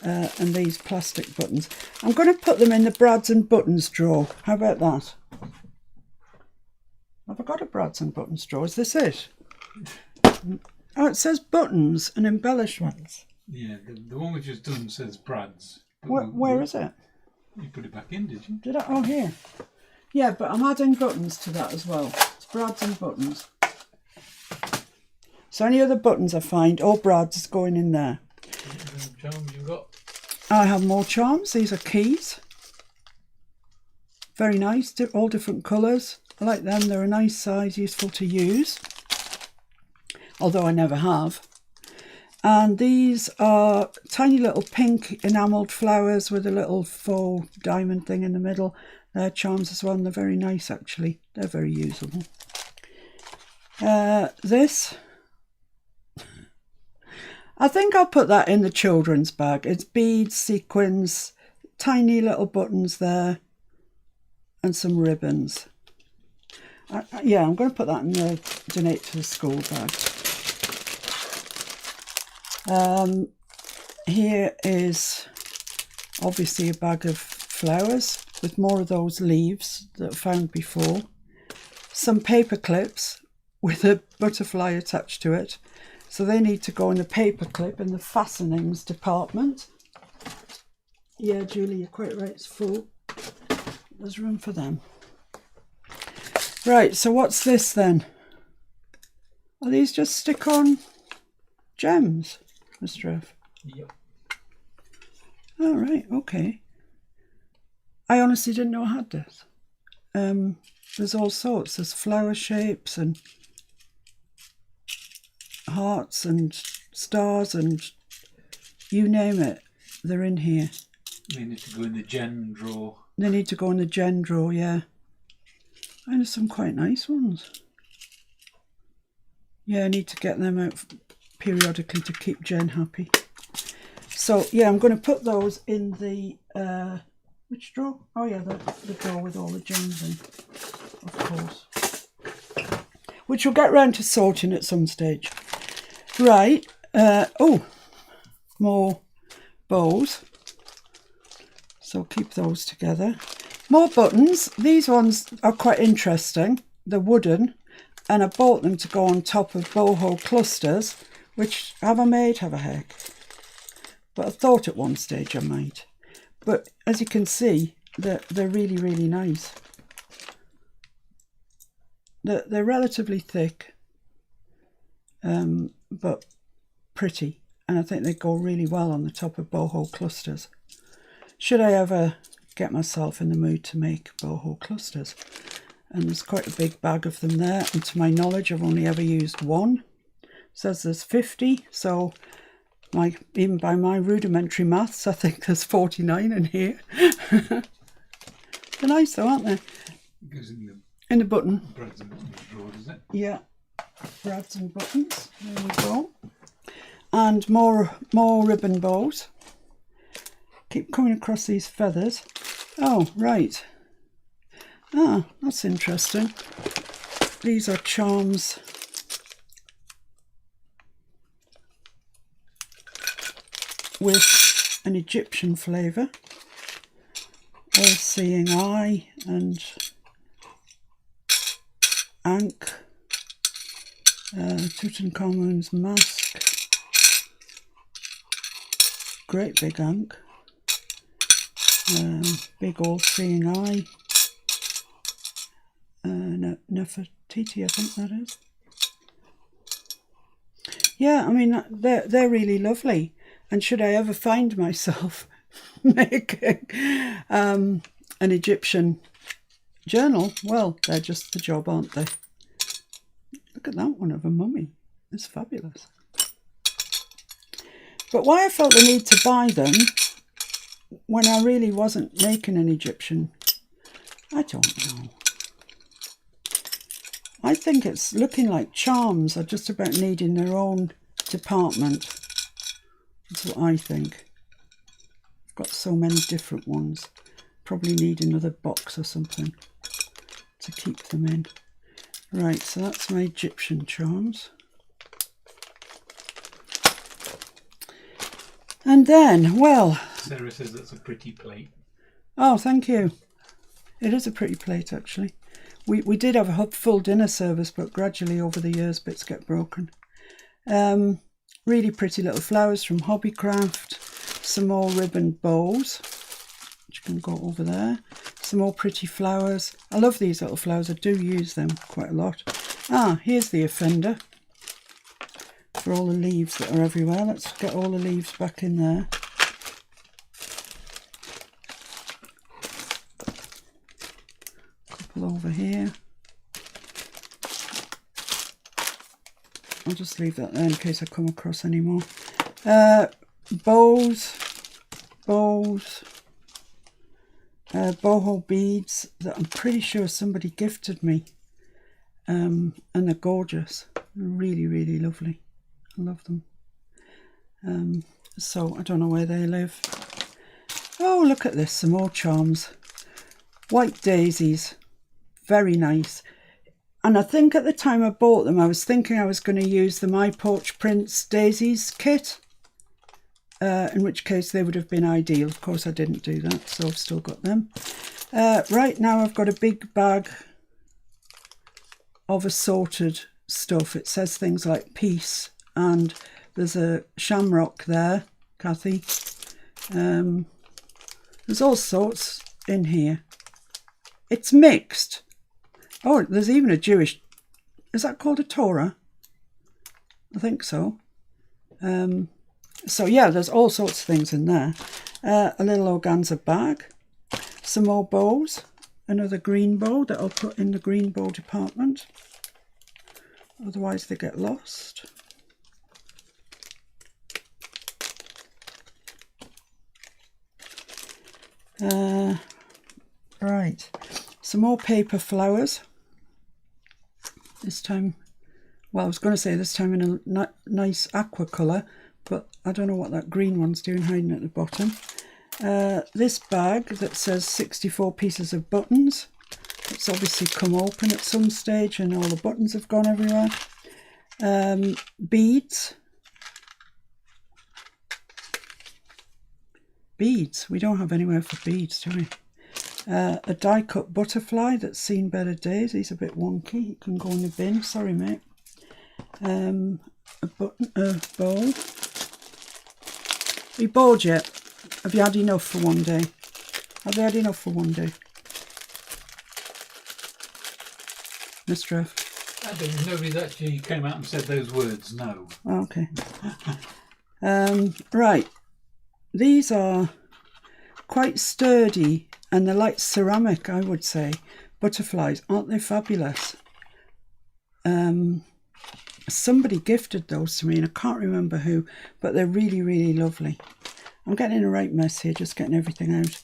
And these plastic buttons. I'm going to put them in the Brads and Buttons drawer. How about that? Have I got a Brads and Buttons drawer? Is this it? Oh, it says buttons and embellishments. Yeah, the one we've just done says Brad's. Where is it? You put it back in, did you? Did I? Oh, here. Yeah, but I'm adding buttons to that as well. It's Brads and Buttons. So any other buttons I find, or Brads, is going in there. Charms you've got? I have more charms. These are keys. Very nice, all different colours. I like them. They're a nice size, useful to use. Although I never have. And these are tiny little pink enamelled flowers with a little faux diamond thing in the middle. They're charms as well, and they're very nice actually. They're very usable. This, I think I'll put that in the children's bag. It's beads, sequins, tiny little buttons there, and some ribbons. Yeah, I'm going to put that in the donate to the school bag. Here is obviously a bag of flowers with more of those leaves that I found before. Some paper clips with a butterfly attached to it. So they need to go in the paper clip in the Fastenings department. Yeah, Julie, you're quite right, it's full. There's room for them. Right, so what's this then? Are these just stick-on gems, Mr. F? Yep. All right, okay. I honestly didn't know I had this. There's all sorts. There's flower shapes and hearts and stars and you name it. They're in here. They need to go in the gen drawer. They need to go in the gen drawer, yeah. And there's some quite nice ones. Yeah, I need to get them out periodically to keep Jen happy. So, yeah, I'm going to put those in the... which drawer? Oh, yeah, the drawer with all the gems in, of course. Which we'll get round to sorting at some stage. Right. Oh, more bows. So keep those together. More buttons. These ones are quite interesting. They're wooden. And I bought them to go on top of boho clusters. Which, have I made? Have a heck. But I thought at one stage I might. But as you can see, they're really, really nice. They're relatively thick, but pretty. And I think they go really well on the top of boho clusters. Should I ever get myself in the mood to make boho clusters. And there's quite a big bag of them there. And to my knowledge, I've only ever used one. It says there's 50, so... even by my rudimentary maths, I think there's 49 in here. They're nice though, aren't they? It goes in the button. Brads and Buttons drawer, does it? Yeah, Brads and Buttons. There we go. And more ribbon bows. Keep coming across these feathers. Oh, right. Ah, that's interesting. These are charms. With an Egyptian flavour, all-seeing eye and Ankh, Tutankhamun's mask, great big Ankh, big all-seeing eye, Nefertiti, I think that is. Yeah, I mean, they're really lovely. And should I ever find myself making an Egyptian journal, well, they're just the job, aren't they? Look at that one of a mummy. It's fabulous. But why I felt the need to buy them when I really wasn't making an Egyptian. I don't know. I think it's looking like charms are just about needing their own department. That's what I think. I've got so many different ones. Probably need another box or something to keep them in. Right, so that's my Egyptian charms. And then, well... Sarah says that's a pretty plate. Oh, thank you. It is a pretty plate, actually. We did have a full dinner service, but gradually over the years bits get broken. Really pretty little flowers from Hobbycraft. Some more ribbon bows, which can go over there. Some more pretty flowers. I love these little flowers. I do use them quite a lot. Ah, here's the offender for all the leaves that are everywhere. Let's get all the leaves back in there. Over here. I'll just leave that there in case I come across any more. Bows, boho beads that I'm pretty sure somebody gifted me, and they're gorgeous. They're really, really lovely. I love them. So I don't know where they live. Oh, look at this, some more charms. White daisies. Very nice. And I think at the time I bought them, I was thinking I was going to use the My Porch Prints Daisies kit, in which case they would have been ideal. Of course I didn't do that, so I've still got them. Right now I've got a big bag of assorted stuff. It says things like peace, and there's a shamrock there, Kathy. There's all sorts in here. It's mixed. Oh, there's even a Jewish... Is that called a Torah? I think so. So yeah, there's all sorts of things in there. A little organza bag. Some more bows. Another green bow that I'll put in the green bow department. Otherwise they get lost. Right. Some more paper flowers. This time, well, I was going to say this time in a nice aqua colour, but I don't know what that green one's doing hiding at the bottom. This bag that says 64 pieces of buttons. It's obviously come open at some stage and all the buttons have gone everywhere. Beads. Beads. We don't have anywhere for beads, do we? A die-cut butterfly that's seen better days. He's a bit wonky. It can go in the bin. Sorry, mate. A bowl. Are you bored yet? Have you had enough for one day? Have you had enough for one day? Mr. F. I don't know. Nobody's actually came out and said those words, no. Oh, okay. Right. These are quite sturdy and they're like ceramic, I would say. Butterflies. Aren't they fabulous? Somebody gifted those to me and I can't remember who, but they're really, really lovely. I'm getting in a right mess here, just getting everything out.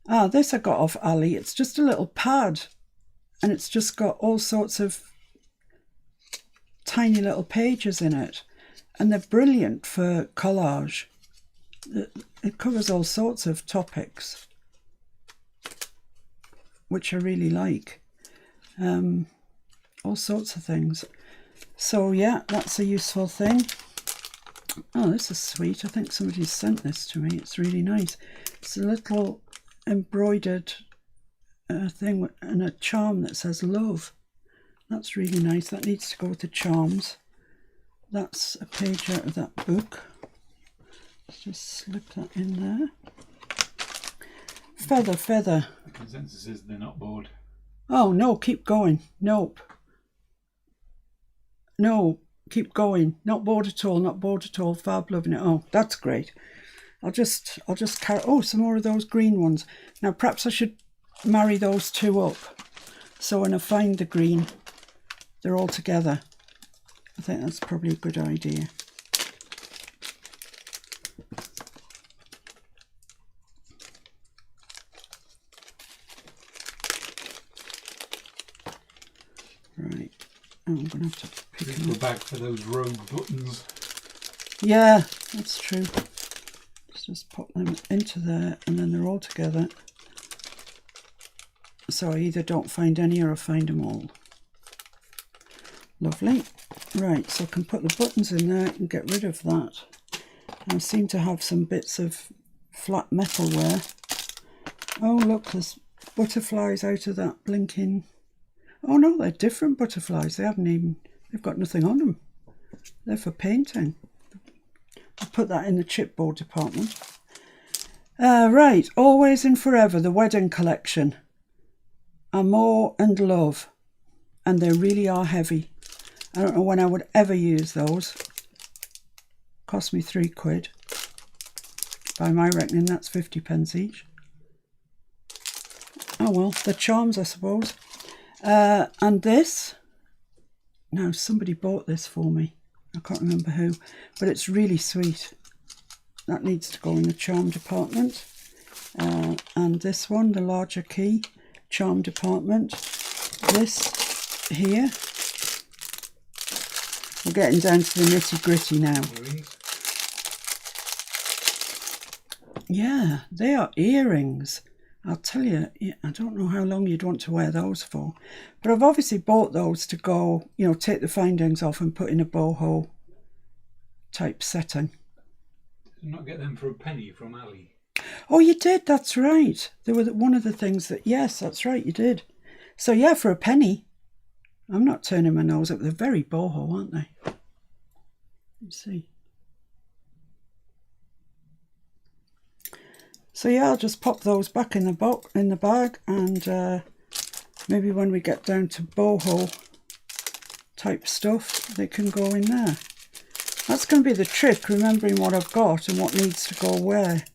Ah, this I got off Ali. It's just a little pad and it's just got all sorts of tiny little pages in it and they're brilliant for collage. It covers all sorts of topics, which I really like. All sorts of things. So yeah, that's a useful thing. Oh, this is sweet. I think somebody sent this to me. It's really nice. It's a little embroidered thing and a charm that says love. That's really nice. That needs to go with the charms. That's a page out of that book. Let's just slip that in there. Feather, feather. The consensus is they're not bored. Oh no, keep going. Nope. No, keep going. Not bored at all, not bored at all. Fab, loving it. Oh, that's great. I'll just carry... Oh, some more of those green ones. Now, perhaps I should marry those two up. So when I find the green, they're all together. I think that's probably a good idea. I'm going to have to pick This them is a up. bag for those rogue buttons. Yeah, that's true. Let's just pop them into there and then they're all together. So I either don't find any or I find them all. Lovely. Right, so I can put the buttons in there and get rid of that. I seem to have some bits of flat metalware. Oh look, there's butterflies out of that blinking... Oh no, they're different butterflies. They've got nothing on them. They're for painting. I'll put that in the chipboard department. Right, Always and Forever, the wedding collection. Amour and Love. And they really are heavy. I don't know when I would ever use those. Cost me £3. By my reckoning, that's 50p each. Oh well, they're charms, I suppose. And this, now somebody bought this for me. I can't remember who, but it's really sweet. That needs to go in the charm department. And this one, the larger key, charm department. This here. We're getting down to the nitty gritty now. Yeah, they are earrings. I'll tell you, I don't know how long you'd want to wear those for. But I've obviously bought those to go, you know, take the findings off and put in a boho type setting. Did you not get them for a penny from Ali? Oh, you did, that's right. They were one of the things that, yes, that's right, you did. So yeah, for a penny. I'm not turning my nose up. They're very boho, aren't they? Let's see. So yeah, I'll just pop those back in the bag, and maybe when we get down to boho type stuff, they can go in there. That's going to be the trick, remembering what I've got and what needs to go where.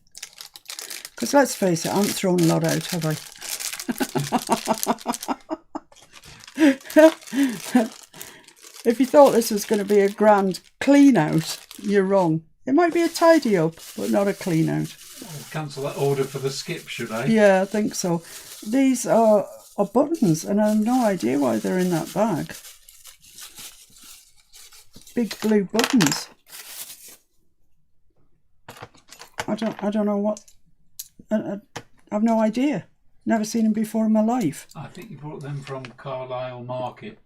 Because let's face it, I haven't thrown a lot out, have I? If you thought this was going to be a grand clean out, you're wrong. It might be a tidy up, but not a clean out. I'll cancel that order for the skip, should I? Yeah, I think so. These are buttons, and I have no idea why they're in that bag. Big blue buttons. I don't know what. I've no idea. Never seen them before in my life. I think you brought them from Carlisle Market.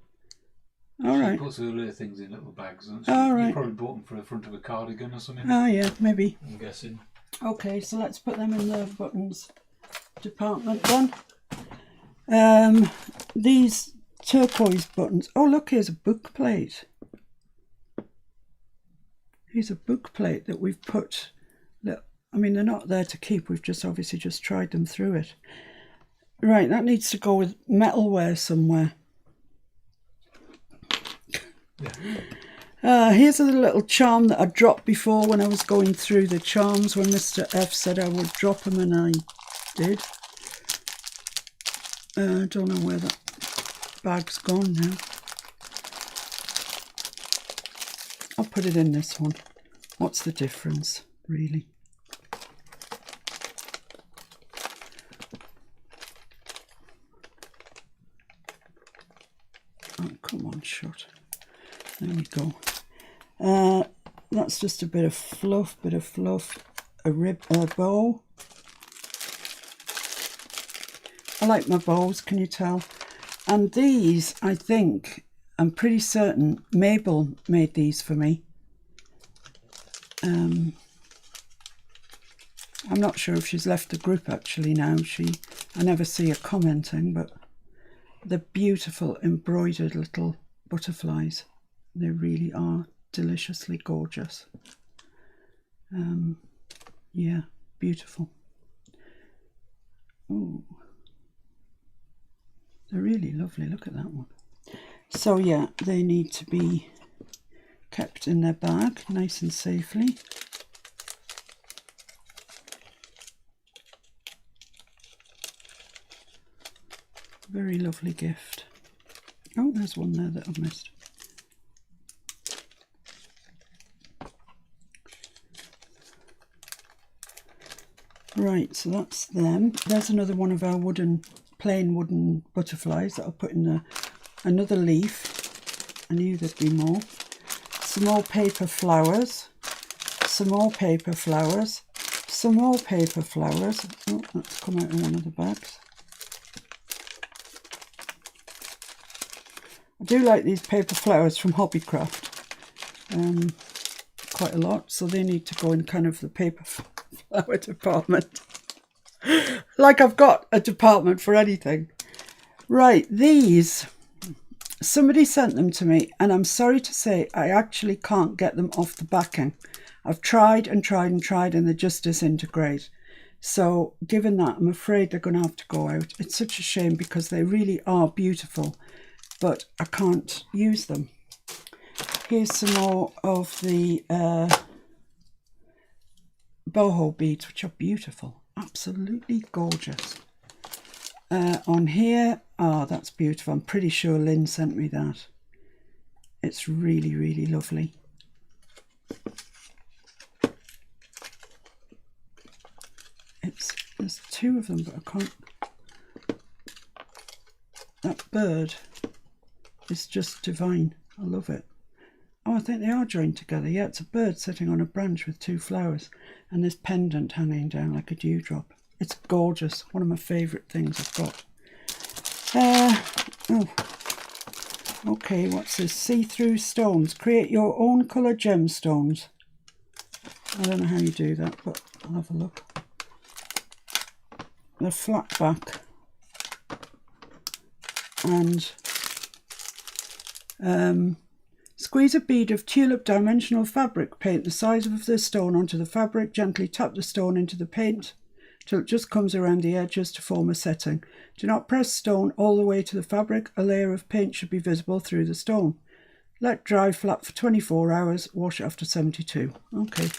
All right. She puts all her things in little bags. And All right. You probably bought them for the front of a cardigan or something. Oh yeah, maybe. I'm guessing. Okay, so let's put them in the buttons department then. These turquoise buttons. Oh look, here's a book plate. Here's a book plate that we've put. Look, I mean, they're not there to keep. We've just obviously just tried them through it. Right, that needs to go with metalware somewhere. Yeah. Here's a little charm that I dropped before when I was going through the charms, when Mr. F said I would drop them, and I did. I don't know where that bag's gone now. I'll put it in this one. What's the difference, really? Oh, come on, shut. There we go. That's just a bit of fluff, a bow. I like my bows, can you tell? And these, I think, I'm pretty certain Mabel made these for me. I'm not sure if she's left the group actually now. I never see her commenting, but they're beautiful embroidered little butterflies. They really are deliciously gorgeous. Yeah, beautiful. Ooh. They're really lovely. Look at that one. So yeah, they need to be kept in their bag nice and safely. Very lovely gift. Oh, there's one there that I've missed. Right, so that's them. There's another one of our plain wooden butterflies that I'll put in another leaf. I knew there'd be more. Some more paper flowers. Some more paper flowers. Some more paper flowers. Oh, that's come out of one of the bags. I do like these paper flowers from Hobbycraft quite a lot, so they need to go in kind of the paper flower department. Like I've got a department for anything. Right, these, somebody sent them to me, and I'm sorry to say I actually can't get them off the backing. I've tried and tried and tried, and they just disintegrate. So given that, I'm afraid they're going to have to go out. It's such a shame because they really are beautiful, but I can't use them. Here's some more of the boho beads, which are beautiful, absolutely gorgeous. On here, oh, that's beautiful. I'm pretty sure Lynn sent me that. It's really, really lovely. There's two of them, but I can't. That bird is just divine. I love it. Oh, I think they are joined together. Yeah, it's a bird sitting on a branch with two flowers and this pendant hanging down like a dewdrop. It's gorgeous. One of my favourite things I've got. Oh, okay, what's this? See-through stones. Create your own colour gemstones. I don't know how you do that, but I'll have a look. They're flat back. And squeeze a bead of tulip dimensional fabric paint the size of the stone onto the fabric. Gently tap the stone into the paint till it just comes around the edges to form a setting. Do not press stone all the way to the fabric. A layer of paint should be visible through the stone. Let dry flat for 24 hours. Wash after 72. Okay.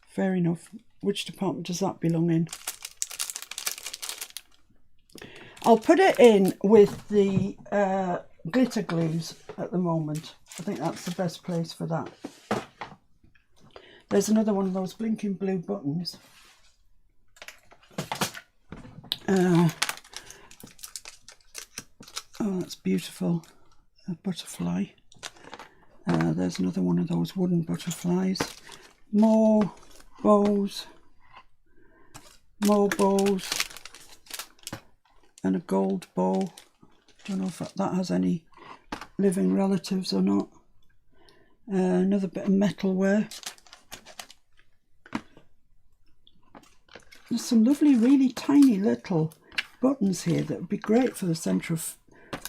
Fair enough. Which department does that belong in? I'll put it in with the glitter glues at the moment. I think that's the best place for that. There's another one of those blinking blue buttons. Oh, that's beautiful. A butterfly. There's another one of those wooden butterflies. More bows. More bows. And a gold bow. Don't know if that has any living relatives or not. Another bit of metalware. There's some lovely, really tiny little buttons here that would be great for the centre of,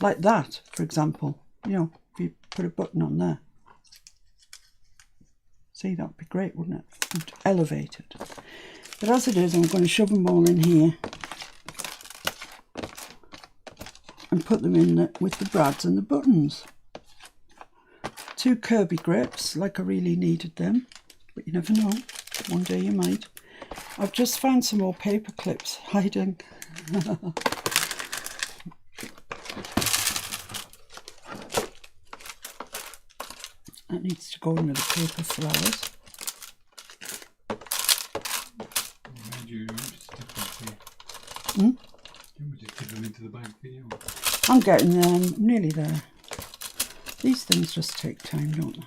like that, for example. You know, if you put a button on there. See, that would be great, wouldn't it? It'd elevate it. But as it is, I'm going to shove them all in here and put them in with the brads and the buttons. Two Kirby grips, like I really needed them, but you never know, one day you might. I've just found some more paper clips hiding. That needs to go in with the paper flowers. Into the bag for you. I'm getting there, I'm nearly there. These things just take time, don't they?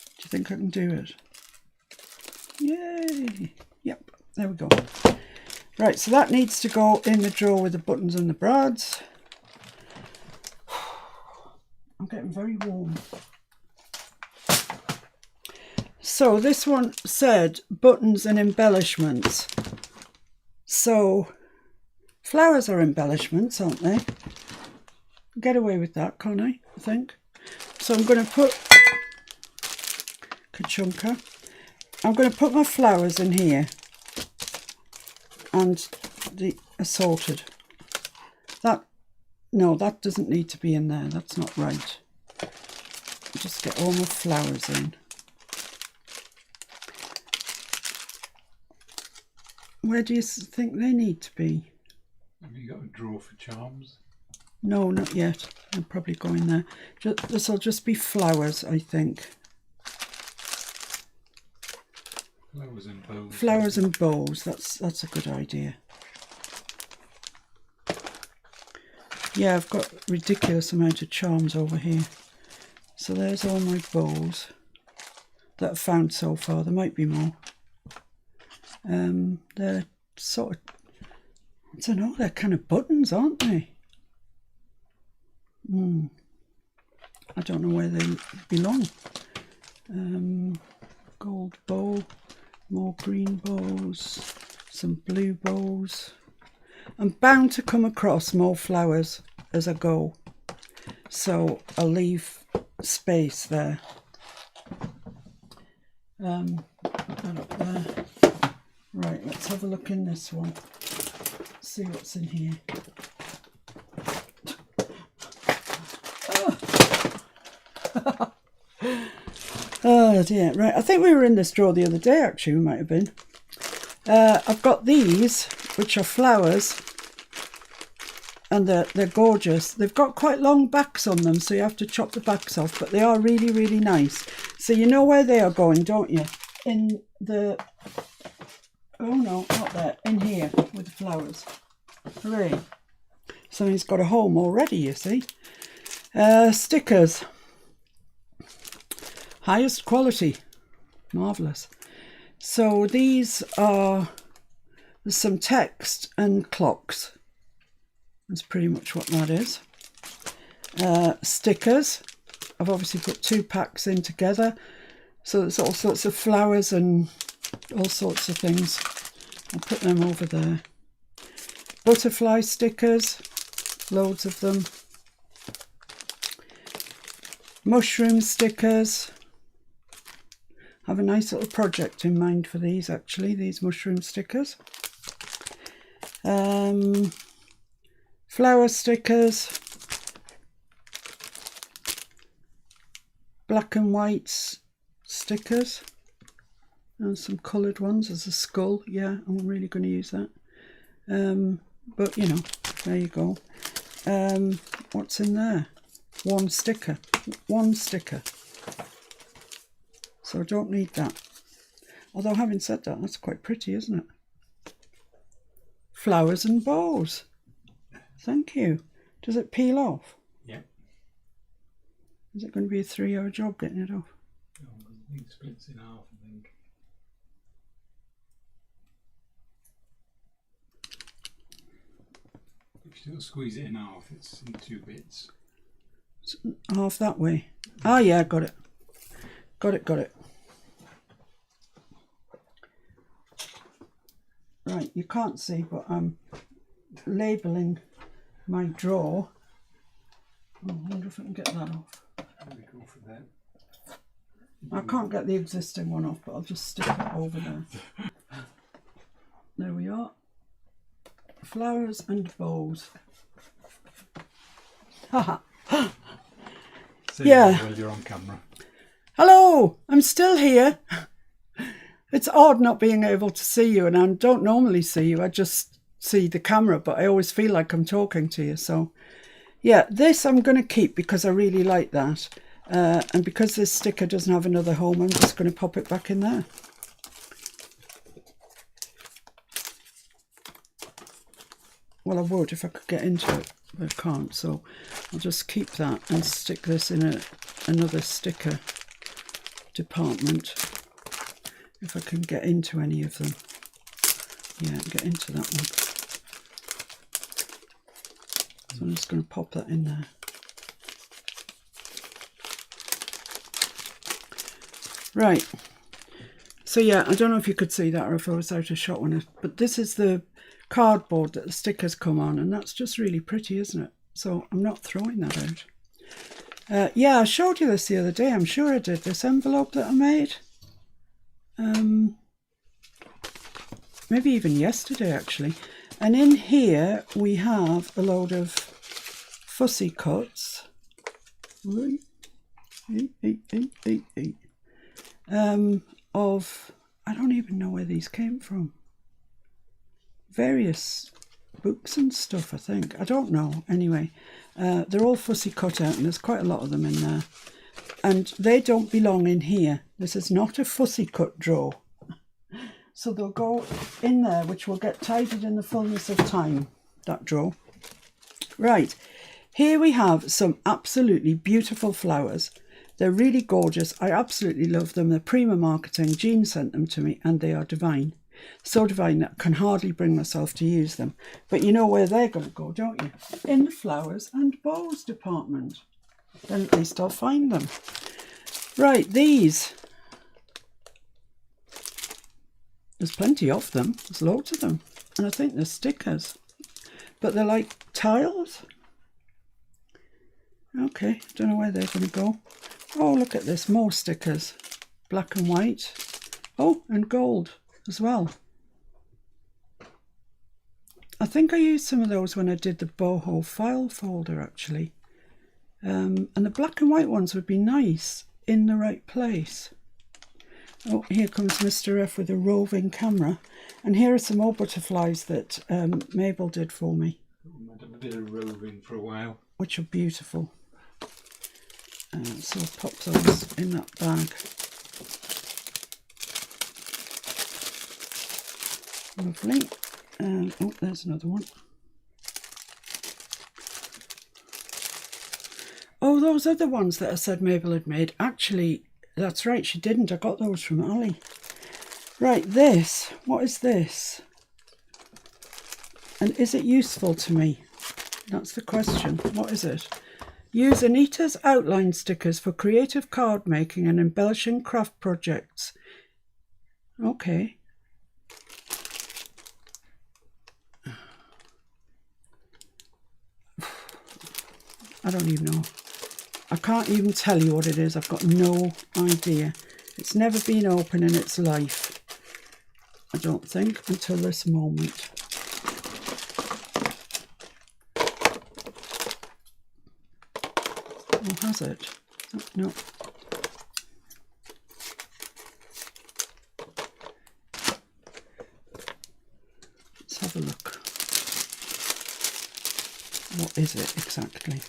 Do you think I can do it? Yay! Yep, there we go. Right, so that needs to go in the drawer with the buttons and the brads. I'm getting very warm. So this one said buttons and embellishments. So flowers are embellishments, aren't they? Get away with that, can't I think. So I'm going to put Kachunka. I'm going to put my flowers in here and the assorted. No, that doesn't need to be in there. That's not right. Just get all my flowers in. Where do you think they need to be? Have you got a drawer for charms? No, not yet. I'll probably go in there. This will just be flowers, I think. Flowers and bows. Flowers and bows. That's a good idea. Yeah, I've got a ridiculous amount of charms over here. So there's all my bows that I've found so far. There might be more. They're sort of, I don't know, they're kind of buttons, aren't they? I don't know where they belong. Gold bow, more green bows, some blue bows. I'm bound to come across more flowers as I go, so I'll leave space there. Put that up there. Right, let's have a look in this one. See what's in here. Oh dear, right, I think we were in this drawer the other day actually, we might have been. I've got these, which are flowers, and they're gorgeous. They've got quite long backs on them, so you have to chop the backs off, but they are really, really nice. So you know where they are going, don't you? In the, oh no, not there, in here with the flowers. Hooray. Somebody's got a home already, you see. Stickers. Highest quality. Marvellous. So these are some text and clocks. That's pretty much what that is. Stickers. I've obviously put 2 packs in together. So there's all sorts of flowers and all sorts of things. I'll put them over there. Butterfly stickers. Loads of them. Mushroom stickers. I have a nice little project in mind for these actually, these mushroom stickers. Flower stickers. Black and white stickers. And some coloured ones. There's a skull. Yeah, I'm really going to use that. But you know, there you go. What's in there? One sticker. One sticker. So I don't need that. Although having said that, that's quite pretty, isn't it? Flowers and bows. Thank you. Does it peel off? Yeah. Is it going to be a 3-hour job getting it off? Oh, I think it splits in half, I think. If you don't squeeze it in half, it's in 2 bits. It's half that way. Ah, yeah, got it. Got it. Right, you can't see, but I'm labelling my drawer. Oh, I wonder if I can get that off. Go for that. I can't get the existing one off, but I'll just stick it over there. There we are. Flowers and bows. Haha. Yeah. While you're on camera. Hello, I'm still here. It's odd not being able to see you, and I don't normally see you. I just see the camera, but I always feel like I'm talking to you. So, yeah, this I'm going to keep because I really like that. And because this sticker doesn't have another home, I'm just going to pop it back in there. Well, I would if I could get into it, but I can't. So I'll just keep that and stick this in another sticker department. If I can get into any of them. Yeah, get into that one. So I'm just going to pop that in there. Right. So yeah, I don't know if you could see that or if I was out of shot on it, but this is the cardboard that the stickers come on, and that's just really pretty, isn't it? So I'm not throwing that out. Yeah, I showed you this the other day. I'm sure I did. This envelope that I made. Maybe even yesterday actually. And in here we have a load of fussy cuts of, I don't even know where these came from. Various books and stuff, I think. I don't know. Anyway, they're all fussy cut out and there's quite a lot of them in there. And they don't belong in here. This is not a fussy cut drawer. So they'll go in there, which will get tidied in the fullness of time, that drawer. Right, here we have some absolutely beautiful flowers. They're really gorgeous. I absolutely love them. They're Prima Marketing. Jean sent them to me and they are divine. So divine that I can hardly bring myself to use them. But you know where they're going to go, don't you? In the flowers and bows department. Then at least I'll find them. Right, these. There's plenty of them. There's loads of them. And I think they're stickers. But they're like tiles. Okay, don't know where they're going to go. Oh, look at this. More stickers. Black and white. Oh, and gold as well. I think I used some of those when I did the boho file folder, actually. And the black and white ones would be nice in the right place. Oh, here comes Mr. F with a roving camera. And here are some more butterflies that Mabel did for me. I've done a bit of roving for a while. Which are beautiful. So I'll pop those in that bag. Lovely. Oh, there's another one. Oh, those other ones that I said Mabel had made. Actually, that's right, she didn't. I got those from Ali. Right, this. What is this? And is it useful to me? That's the question. What is it? Use Anita's outline stickers for creative card making and embellishing craft projects. Okay. I don't even know. I can't even tell you what it is. I've got no idea. It's never been open in its life. I don't think until this moment. Or has it? Oh, no. Let's have a look. What is it exactly?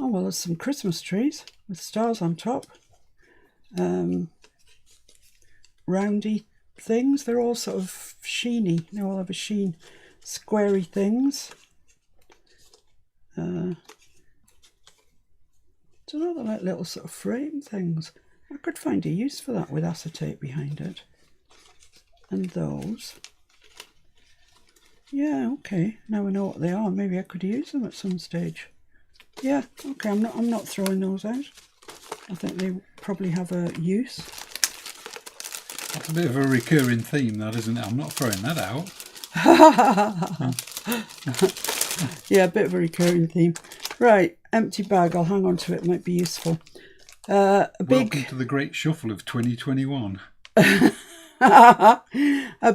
Oh, well, there's some Christmas trees with stars on top. Roundy things. They're all sort of sheeny. They all have a sheen. Squarey things. Don't know, they're like little sort of frame things. I could find a use for that with acetate behind it. And those. Yeah, okay. Now we know what they are. Maybe I could use them at some stage. Yeah, okay. I'm not throwing those out. I think they probably have a use. That's a bit of a recurring theme, that, isn't it? I'm not throwing that out. Yeah, a bit of a recurring theme. Right, empty bag. I'll hang on to it. Might be useful. Welcome to the great shuffle of 2021. A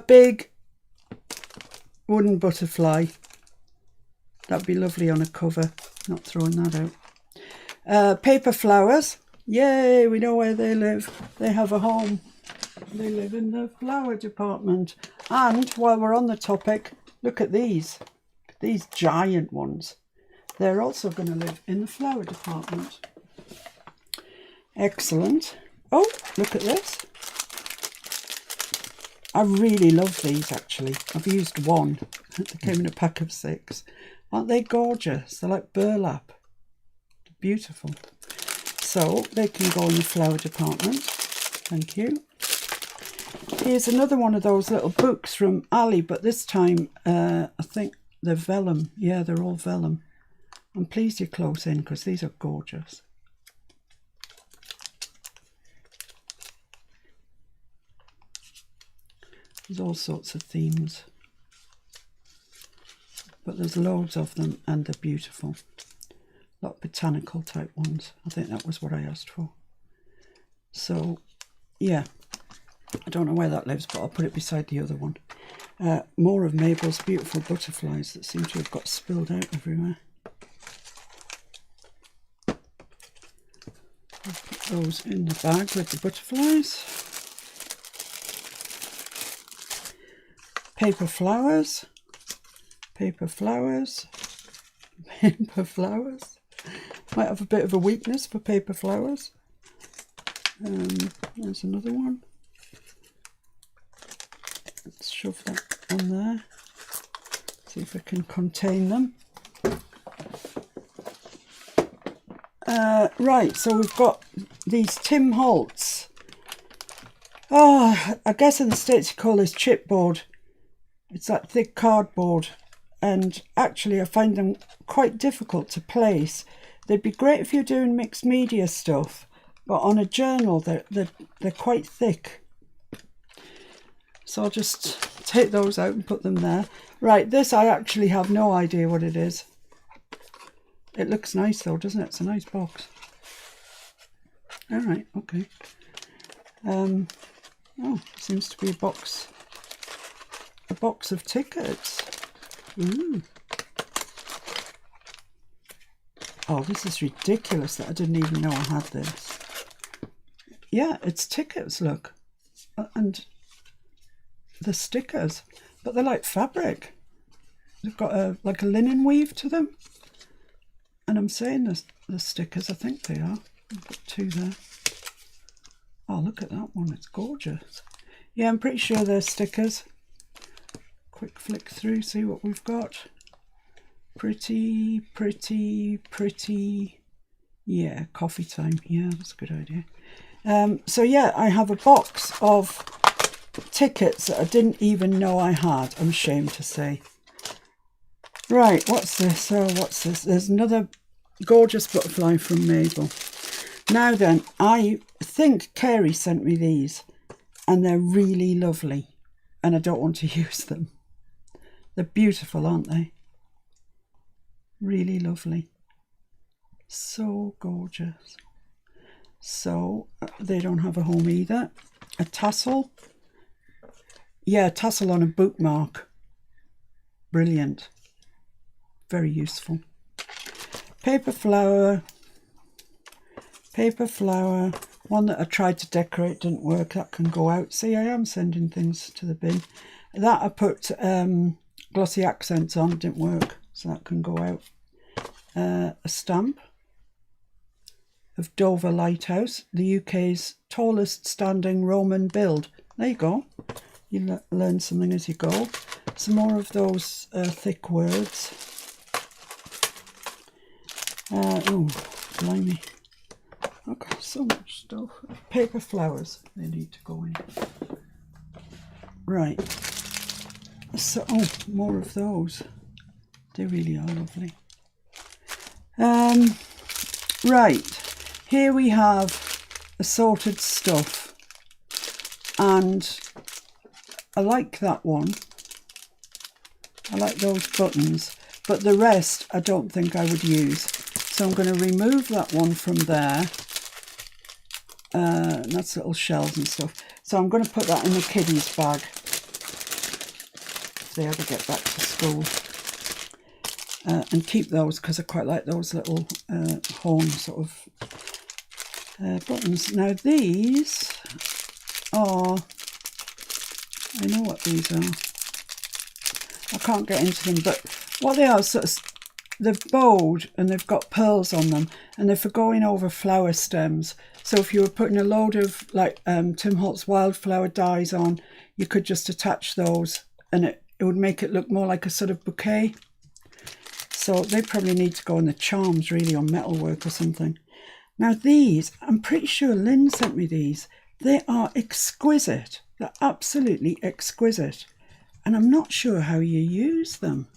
big wooden butterfly. That'd be lovely on a cover. Not throwing that out. Paper flowers. Yay, we know where they live. They have a home. They live in the flower department. And while we're on the topic, look at these. These giant ones. They're also going to live in the flower department. Excellent. Oh, look at this. I really love these, actually. I've used one. They came in a pack of 6. Aren't they gorgeous? They're like burlap. Beautiful. So they can go in the flower department. Thank you. Here's another one of those little books from Ali, but this time I think they're vellum. Yeah, they're all vellum. I'm pleased you're close in because these are gorgeous. There's all sorts of themes, but there's loads of them and they're beautiful. A lot of botanical type ones. I think that was what I asked for. So, yeah, I don't know where that lives, but I'll put it beside the other one. More of Mabel's beautiful butterflies that seem to have got spilled out everywhere. I'll put those in the bag with the butterflies. Paper flowers, paper flowers, paper flowers. Might have a bit of a weakness for paper flowers. There's another one. shove that on there. See if I can contain them. Right, so we've got these Tim Holtz. Oh, I guess in the States you call this chipboard. It's that thick cardboard. And actually I find them quite difficult to place. They'd be great if you're doing mixed media stuff, but on a journal they're quite thick. So I'll just take those out and put them there. Right, this I actually have no idea what it is. It looks nice though, doesn't it? It's a nice box. All right, okay. Oh, seems to be a box of tickets. Ooh. Oh, this is ridiculous that I didn't even know I had this. Yeah, it's tickets, look. And the stickers, but they're like fabric. They've got like a linen weave to them. And I'm saying the stickers, I think they are. I've got two there. Oh, look at that one, it's gorgeous. Yeah, I'm pretty sure they're stickers. Quick flick through, see what we've got. Pretty, pretty, pretty. Yeah, coffee time. Yeah, that's a good idea. So yeah, I have a box of tickets that I didn't even know I had, I'm ashamed to say. Right, what's this? Oh, what's this? There's another gorgeous butterfly from Mabel. Now then, I think Carrie sent me these, and they're really lovely, and I don't want to use them. They're beautiful, aren't they? Really lovely. So gorgeous. So, they don't have a home either. A tassel. Yeah, a tassel on a bookmark. Brilliant. Very useful. Paper flower. Paper flower. One that I tried to decorate didn't work. That can go out. See, I am sending things to the bin. That I put glossy accents on. Didn't work. So that can go out. A stamp of Dover Lighthouse, the UK's tallest standing Roman build. There you go. You learn something as you go. Some more of those thick words. Oh, blimey. I've got so much stuff. Paper flowers, they need to go in. Right. So, oh, more of those. They really are lovely. Right. Here we have assorted stuff. And I like that one. I like those buttons. But the rest I don't think I would use. So I'm going to remove that one from there. That's little shells and stuff. So I'm going to put that in the kiddies bag if they ever get back to school. And keep those because I quite like those little horn sort of buttons. Now these are, I know what these are. I can't get into them, but what they are, sort of, they're bowed and they've got pearls on them, and they're for going over flower stems. So if you were putting a load of like Tim Holtz wildflower dies on, you could just attach those and it would make it look more like a sort of bouquet. So they probably need to go in the charms really, on metalwork or something. Now these, I'm pretty sure Lynn sent me these. They are exquisite. They're absolutely exquisite. And I'm not sure how you use them.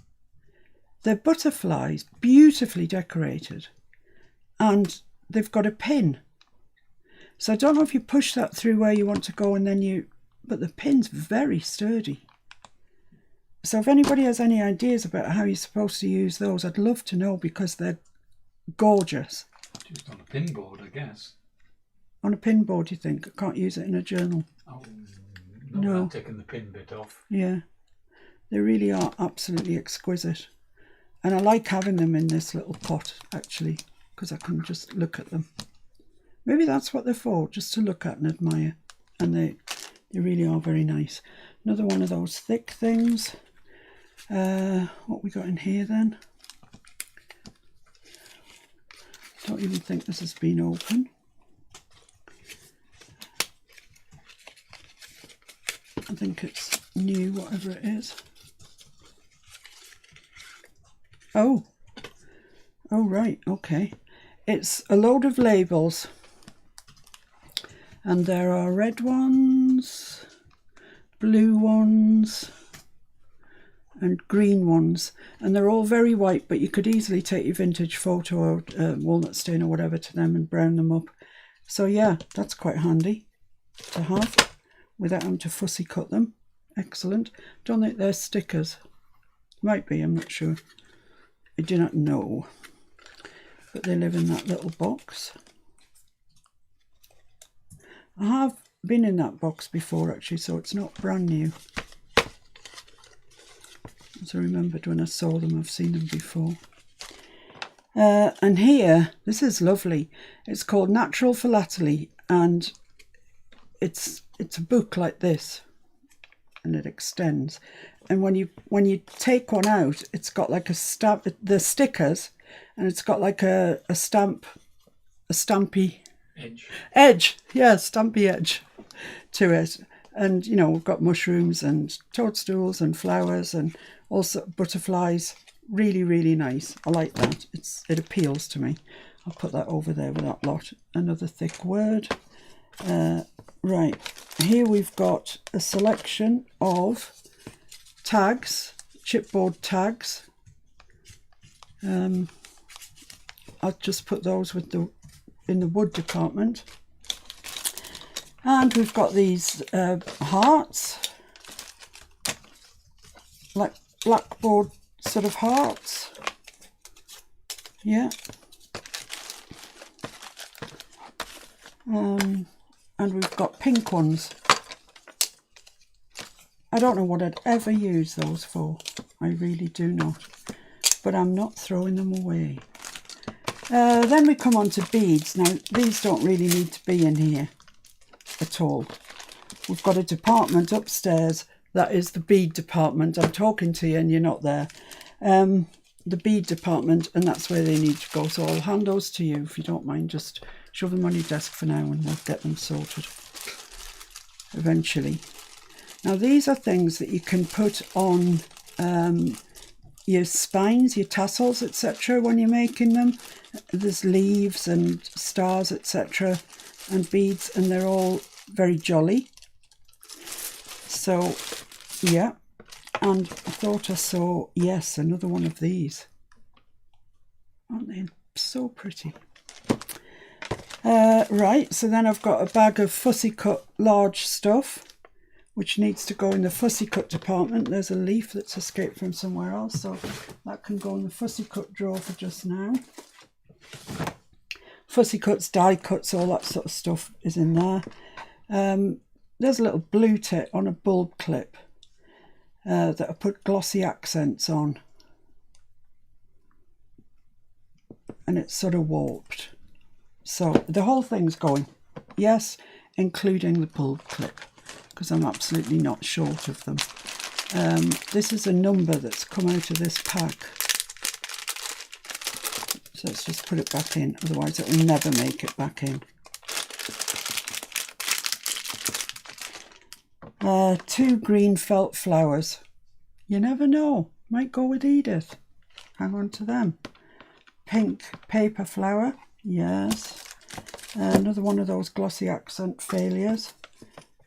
They're butterflies, beautifully decorated. And they've got a pin. So I don't know if you push that through where you want to go and then you... But the pin's very sturdy. So if anybody has any ideas about how you're supposed to use those, I'd love to know because they're gorgeous. Just on a pin board, I guess. On a pin board, you think? I can't use it in a journal. Oh, no. I'm taking the pin bit off. Yeah. They really are absolutely exquisite. And I like having them in this little pot, actually, because I can just look at them. Maybe that's what they're for, just to look at and admire. And they really are very nice. Another one of those thick things. What we got in here then? Don't even think this has been open. I think it's new, whatever it is. Oh, right, okay. It's a load of labels, and there are red ones, blue ones, and green ones, and they're all very white, but you could easily take your vintage photo or walnut stain or whatever to them and brown them up. So yeah, that's quite handy to have without having to fussy cut them. Excellent. Don't think they're stickers. Might be, I'm not sure. I do not know. But they live in that little box. I have been in that box before actually, so it's not brand new. As I remembered when I saw them, I've seen them before. And here, this is lovely. It's called Natural Philately, and it's a book like this, and it extends. And when you take one out, it's got like a stamp, the stickers, and it's got like a stampy edge, yeah, stampy edge to it. And you know, we've got mushrooms and toadstools and flowers and also butterflies. Really, really nice. I like that. It appeals to me. I'll put that over there with that lot. Another thick word. Right, here we've got a selection of tags, chipboard tags. I'll just put those in the wood department. And we've got these hearts, like blackboard sort of hearts. Yeah. And we've got pink ones. I don't know what I'd ever use those for. I really do not. But I'm not throwing them away. Then we come on to beads. Now, these don't really need to be in here at all. We've got a department upstairs. That is the bead department. I'm talking to you and you're not there. The bead department, and that's where they need to go. So I'll hand those to you if you don't mind. Just shove them on your desk for now and we'll get them sorted eventually. Now these are things that you can put on your spines, your tassels, etc. when you're making them. There's leaves and stars, etc. and beads, and they're all very jolly. So yeah, and I thought I saw, yes, another one of these. Aren't they so pretty? Right, so then I've got a bag of fussy cut large stuff, which needs to go in the fussy cut department. There's a leaf that's escaped from somewhere else, so that can go in the fussy cut drawer for just now. Fussy cuts, die cuts, all that sort of stuff is in there. There's a little blue tip on a bulb clip that I put glossy accents on, and it's sort of warped. So the whole thing's going, yes, including the bulb clip, because I'm absolutely not short of them. This is a number that's come out of this pack. So let's just put it back in, otherwise it will never make it back in. 2 green felt flowers. You never know, might go with Edith. Hang on to them. Pink paper flower, yes. Another one of those glossy accent failures.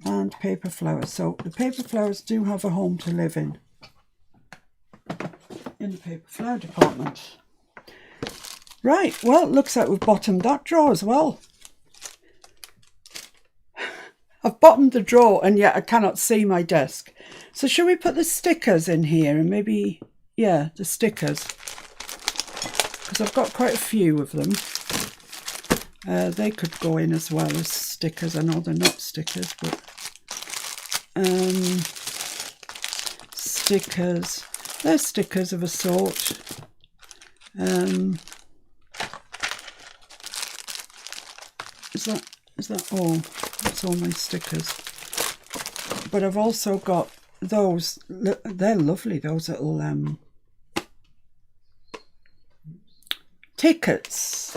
And paper flowers. So the paper flowers do have a home to live in the paper flower department. Right, well, it looks like we've bottomed that drawer as well. I've bottomed the drawer and yet I cannot see my desk. So shall we put the stickers in here and maybe, yeah, the stickers. Because I've got quite a few of them. They could go in as well as stickers. I know they're not stickers, but stickers. They're stickers of a sort. Is that all? That's all my stickers. But I've also got those. They're lovely. Those little tickets.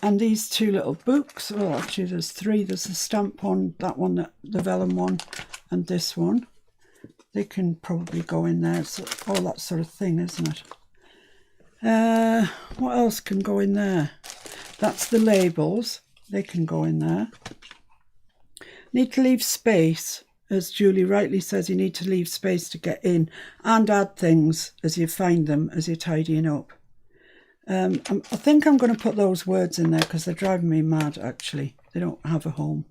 And these 2 little books. Oh, actually, there's 3. There's the stamp one, that one, the vellum one, and this one. They can probably go in there. So all that sort of thing, isn't it? What else can go in there? That's the labels. They can go in there. Need to leave space. As Julie rightly says, you need to leave space to get in and add things as you find them, as you're tidying up. I think I'm going to put those words in there because they're driving me mad, actually. They don't have a home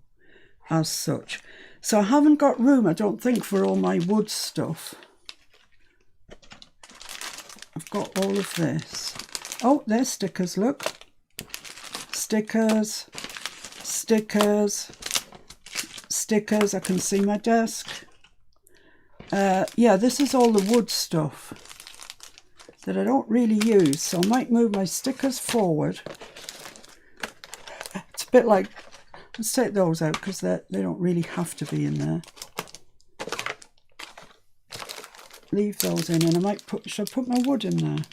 as such. So I haven't got room, I don't think, for all my wood stuff. I've got all of this. Oh, there's stickers, look. Stickers, stickers, stickers. I can see my desk. Yeah, this is all the wood stuff that I don't really use, so I might move my stickers forward. It's a bit like, let's take those out because they don't really have to be in there. Leave those in, and I might should I put my wood in there?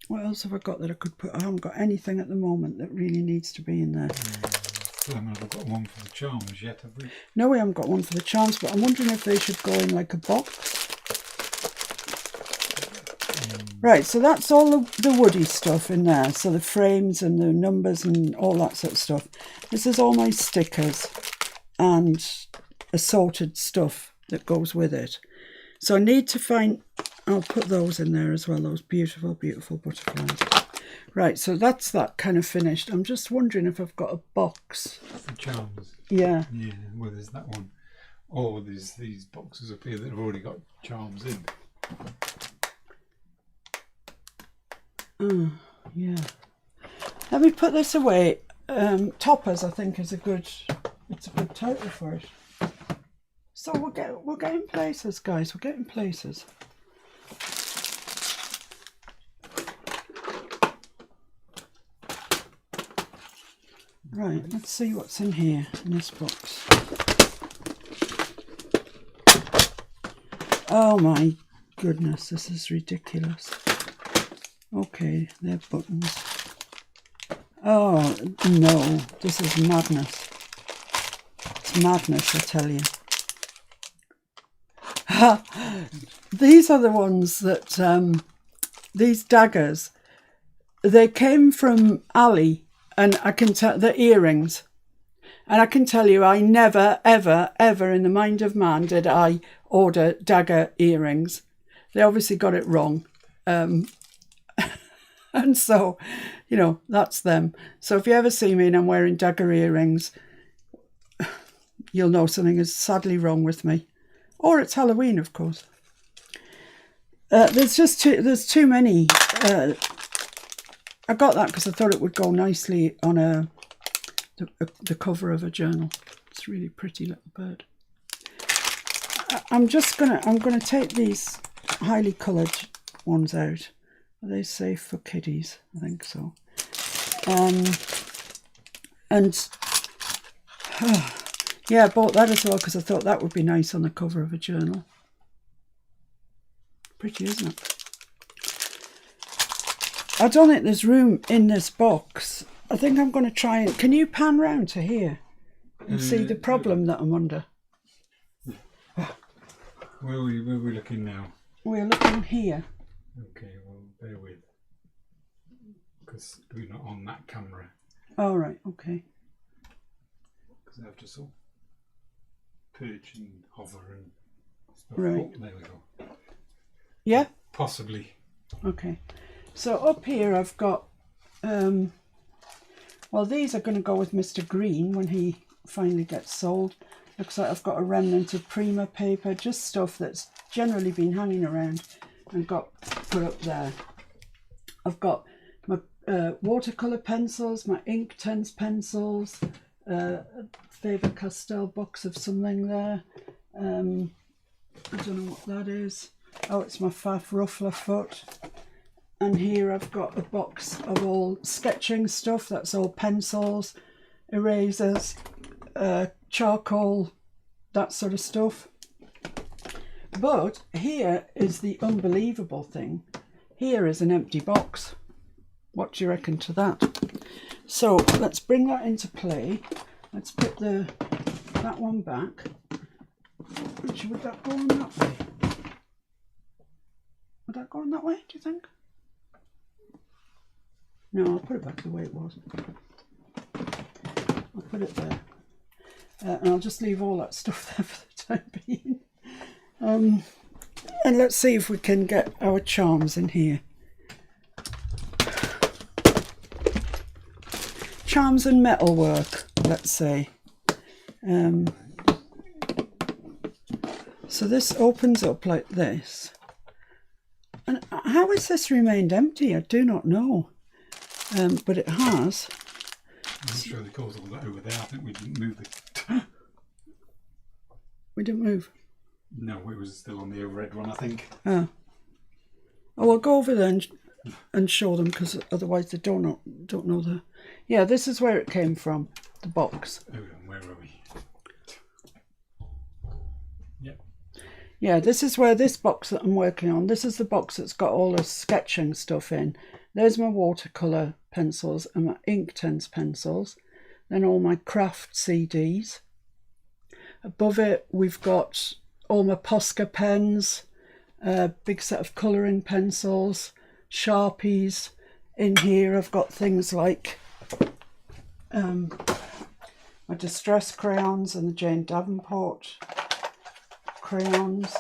What else have I got that I could put? I haven't got anything at the moment that really needs to be in there. I haven't got one for the charms yet, have we? No, we haven't got one for the charms, but I'm wondering if they should go in like a box. Right, so that's all the woody stuff in there. So the frames and the numbers and all that sort of stuff. This is all my stickers and assorted stuff that goes with it. So I need to find, I'll put those in there as well, those beautiful, beautiful butterflies. Right, so that's that kind of finished. I'm just wondering if I've got a box. For charms? Yeah. Yeah, well there's that one. Or there's these boxes up here that have already got charms in. Oh, yeah. Let me put this away. Toppers, I think, is it's a good title for it. So we're getting places, guys. We're getting places. Right, let's see what's in here in this box. Oh my goodness, this is ridiculous. Okay, they're buttons. Oh no, this is madness. It's madness, I tell you. These are the ones that, these daggers, they came from Ali, and I can tell, the earrings. And I can tell you, I never, ever, ever in the mind of man did I order dagger earrings. They obviously got it wrong. And so, you know, that's them. So if you ever see me and I'm wearing dagger earrings, you'll know something is sadly wrong with me. Or it's Halloween, of course. There's too many. I got that because I thought it would go nicely on the cover of a journal. It's a really pretty little bird. I'm gonna take these highly coloured ones out. Are they safe for kiddies? I think so. Yeah, I bought that as well because I thought that would be nice on the cover of a journal. Pretty, isn't it? I don't think there's room in this box. I think I'm going to try and... Can you pan round to here and see the problem that I'm under? Where are we looking now? We're looking here. Okay, well, bear with. Because we're not on that camera. All right, okay. Because I have to sort of perch and hover and stuff. Right. Oh, there we go. Yeah? Possibly. Okay. So up here I've got... well, these are going to go with Mr. Green when he finally gets sold. Looks like I've got a remnant of Prima paper, just stuff that's generally been hanging around and got put up there. I've got my watercolour pencils, my Inktense pencils, Faber-Castell box of something there. I don't know what that is. Oh, it's my Pfaff Ruffler foot. And here I've got a box of all sketching stuff. That's all pencils, erasers, charcoal, that sort of stuff. But here is the unbelievable thing. Here is an empty box. What do you reckon to that? So let's bring that into play. Let's put the that one back. Actually, would that go on that way? Would that go on that way, do you think? No, I'll put it back the way it was. I'll put it there. And I'll just leave all that stuff there for the time being. And let's see if we can get our charms in here. Charms and metalwork, let's say. So this opens up like this. And how has this remained empty? I do not know. But it has. I'm sure they caused all that over there. I think we didn't move it. We didn't move? No, it was still on the overhead one, I think. Oh, I'll go over there and show them, because otherwise they don't know the... Yeah, this is where it came from, the box. Oh, and where are we? Yep. Yeah, this is where this box that I'm working on, this is the box that's got all the sketching stuff in. There's my watercolour pencils and my Inktense pencils. Then all my craft CDs. Above it, we've got all my Posca pens, a big set of colouring pencils, Sharpies. In here, I've got things like my distress crayons and the Jane Davenport crayons.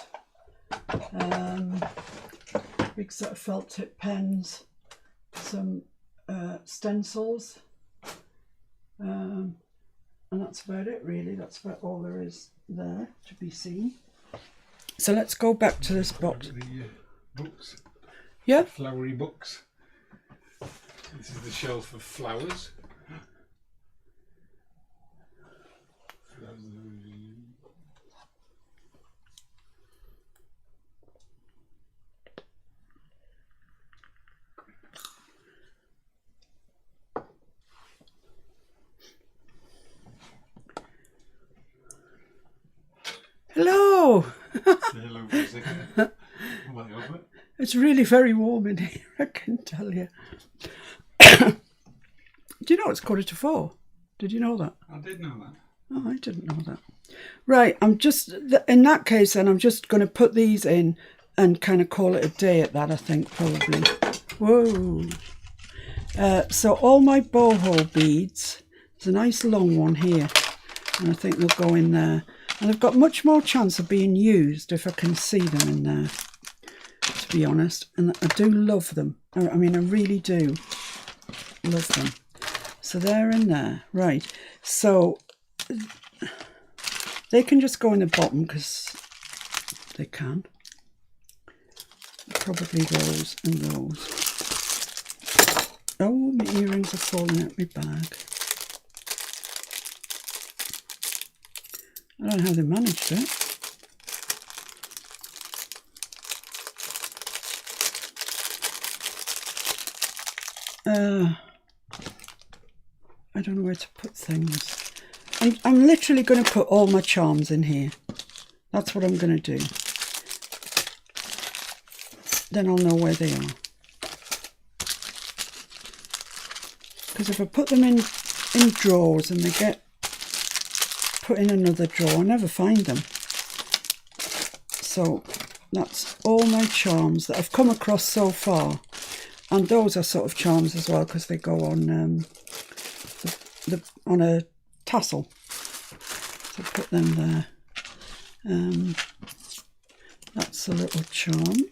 Big set of felt tip pens, some stencils, and that's about it really. That's about all there is there to be seen. So let's go back to this box. The books. Yeah. Flowery books. This is the shelf of flowers. Hello. Hello for a second. It's really very warm in here, I can tell you. Do you know it's 4:45? Did you know that? I did know that. Oh, I didn't know that. Right, I'm just, in that case then, I'm just going to put these in and kind of call it a day at that, I think, probably. Whoa. So all my boho beads, there's a nice long one here, and I think they'll go in there. And they've got much more chance of being used if I can see them in there, to be honest. And I do love them. I mean, I really do love them. So they're in there. Right. So they can just go in the bottom because they can. Probably those and those. Oh, my earrings are falling out my bag. I don't know how they managed it. I don't know where to put things. I'm literally going to put all my charms in here. That's what I'm going to do. Then I'll know where they are. Because if I put them in drawers and they get put in another drawer, I never find them. So that's all my charms that I've come across so far. And those are sort of charms as well because they go on on a tassel. So put them there. That's a little charm.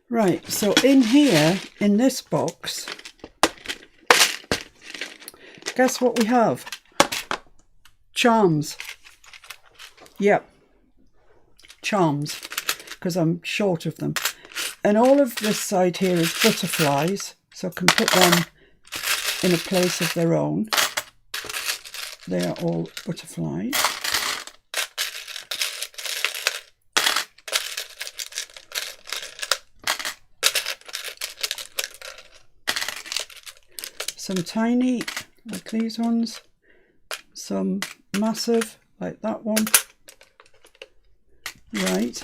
Right, so in here, in this box, guess what we have? Charms. Yep. Charms. Because I'm short of them. And all of this side here is butterflies. So I can put them in a place of their own. They are all butterflies. Some tiny, like these ones. Some massive, like that one. Right.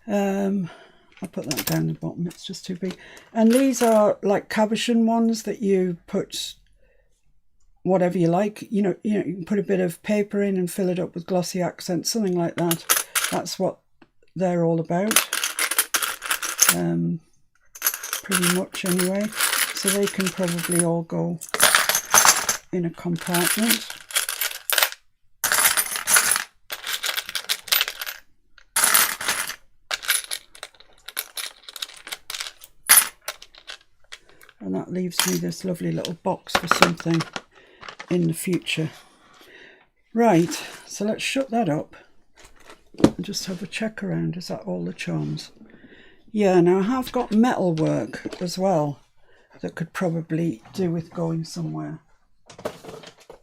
I'll put that down the bottom, it's just too big. And these are like cabochon ones that you put whatever you like. You know, you can put a bit of paper in and fill it up with glossy accents, something like that. That's what they're all about. Pretty much anyway. So they can probably all go in a compartment. And that leaves me this lovely little box for something in the future. Right, so let's shut that up and just have a check around. Is that all the charms? Yeah, now I have got metal work as well that could probably do with going somewhere.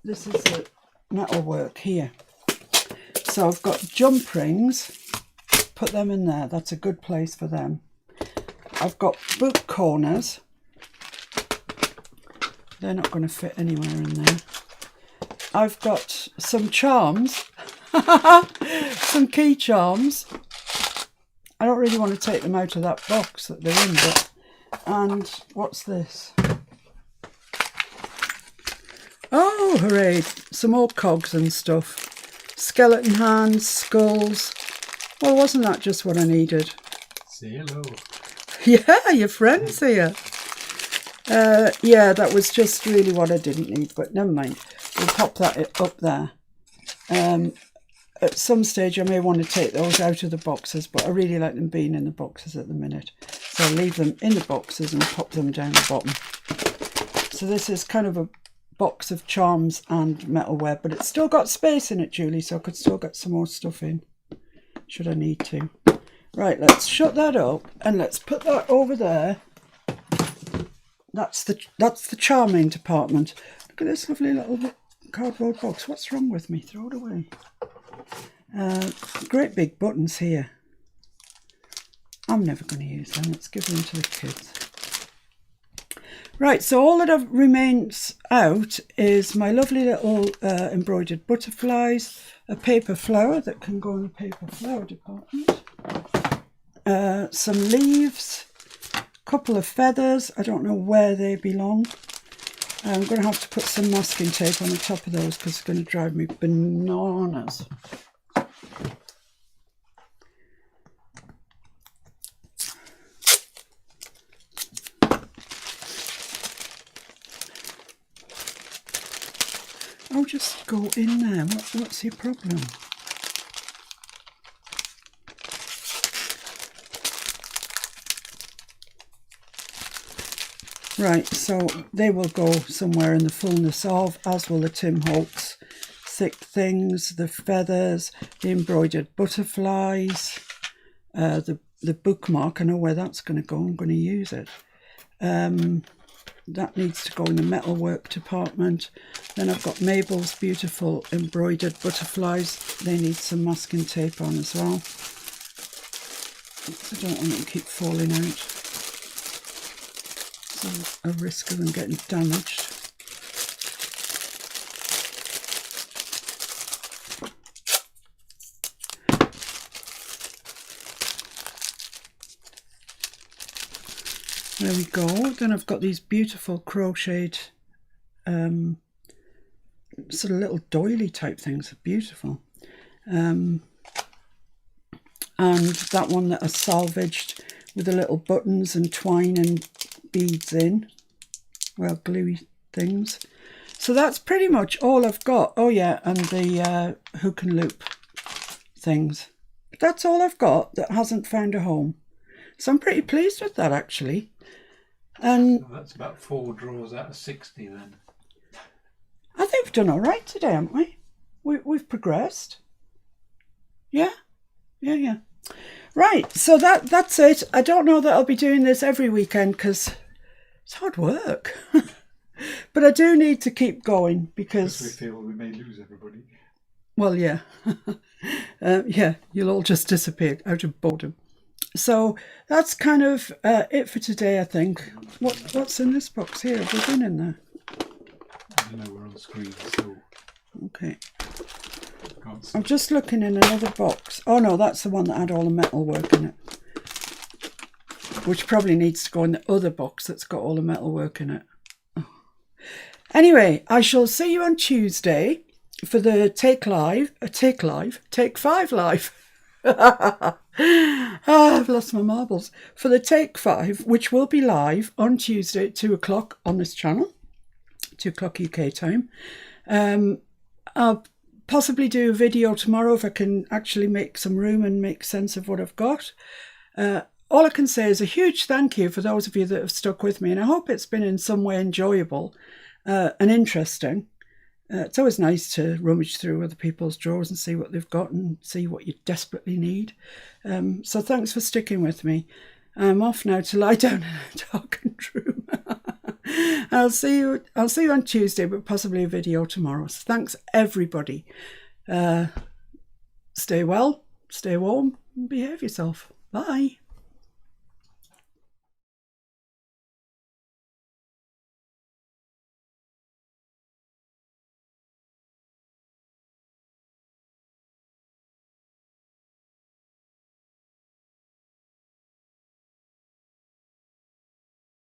This is the metal work here. So I've got jump rings, put them in there. That's a good place for them. I've got book corners. They're not going to fit anywhere in there. I've got some charms, some key charms. I don't really want to take them out of that box that they're in, but, and what's this? Oh, hooray, some more cogs and stuff. Skeleton hands, skulls. Well, wasn't that just what I needed? Say hello. Yeah, your friend's here. Yeah, that was just really what I didn't need, but never mind. We'll pop that up there. At some stage I may want to take those out of the boxes, but I really like them being in the boxes at the minute. So I'll leave them in the boxes and pop them down the bottom. So this is kind of a box of charms and metalware, but it's still got space in it, Julie, so I could still get some more stuff in, should I need to. Right, let's shut that up and let's put that over there. That's the charming department. Look at this lovely little cardboard box. What's wrong with me? Throw it away. Great big buttons here. I'm never going to use them. Let's give them to the kids. Right, so all that remains out is my lovely little embroidered butterflies, a paper flower that can go in the paper flower department, some leaves, couple of feathers. I don't know where they belong. I'm going to have to put some masking tape on the top of those because it's going to drive me bananas. I'll just go in there. What's your problem? Right, so they will go somewhere in the fullness of, as will the Tim Holtz thick things, the feathers, the embroidered butterflies, the bookmark. I know where that's going to go. I'm going to use it. That needs to go in the metalwork department. Then I've got Mabel's beautiful embroidered butterflies. They need some masking tape on as well. I don't want them to keep falling out. A risk of them getting damaged. There we go. Then I've got these beautiful crocheted sort of little doily type things. Beautiful. And that one that I salvaged with the little buttons and twine and beads in, well, gluey things. So that's pretty much all I've got. Oh yeah, and the hook and loop things. But that's all I've got that hasn't found a home. So I'm pretty pleased with that, actually. And so that's about 4 drawers out of 60 then. I think we've done all right today, haven't we? We've progressed. Yeah. Right, so that's it. I don't know that I'll be doing this every weekend because it's hard work. But I do need to keep going because we feel we may lose everybody. Well, yeah. Yeah, you'll all just disappear out of boredom. So that's kind of it for today, I think. What's in this box here? Have we been in there? I don't know, we're on screen, so... Okay. I'm just looking in another box. Oh no, that's the one that had all the metal work in it. Which probably needs to go in the other box that's got all the metal work in it. Anyway, I shall see you on Tuesday for the Take 5 live. I've lost my marbles. For the Take 5, which will be live on Tuesday at 2 o'clock on this channel, 2 o'clock UK time. I'll possibly do a video tomorrow if I can actually make some room and make sense of what I've got. All I can say is a huge thank you for those of you that have stuck with me, and I hope it's been in some way enjoyable and interesting. It's always nice to rummage through other people's drawers and see what they've got and see what you desperately need. So thanks for sticking with me. I'm off now to lie down in a darkened room. I'll see you on Tuesday, but possibly a video tomorrow. So thanks everybody. Stay well, stay warm, and behave yourself. Bye.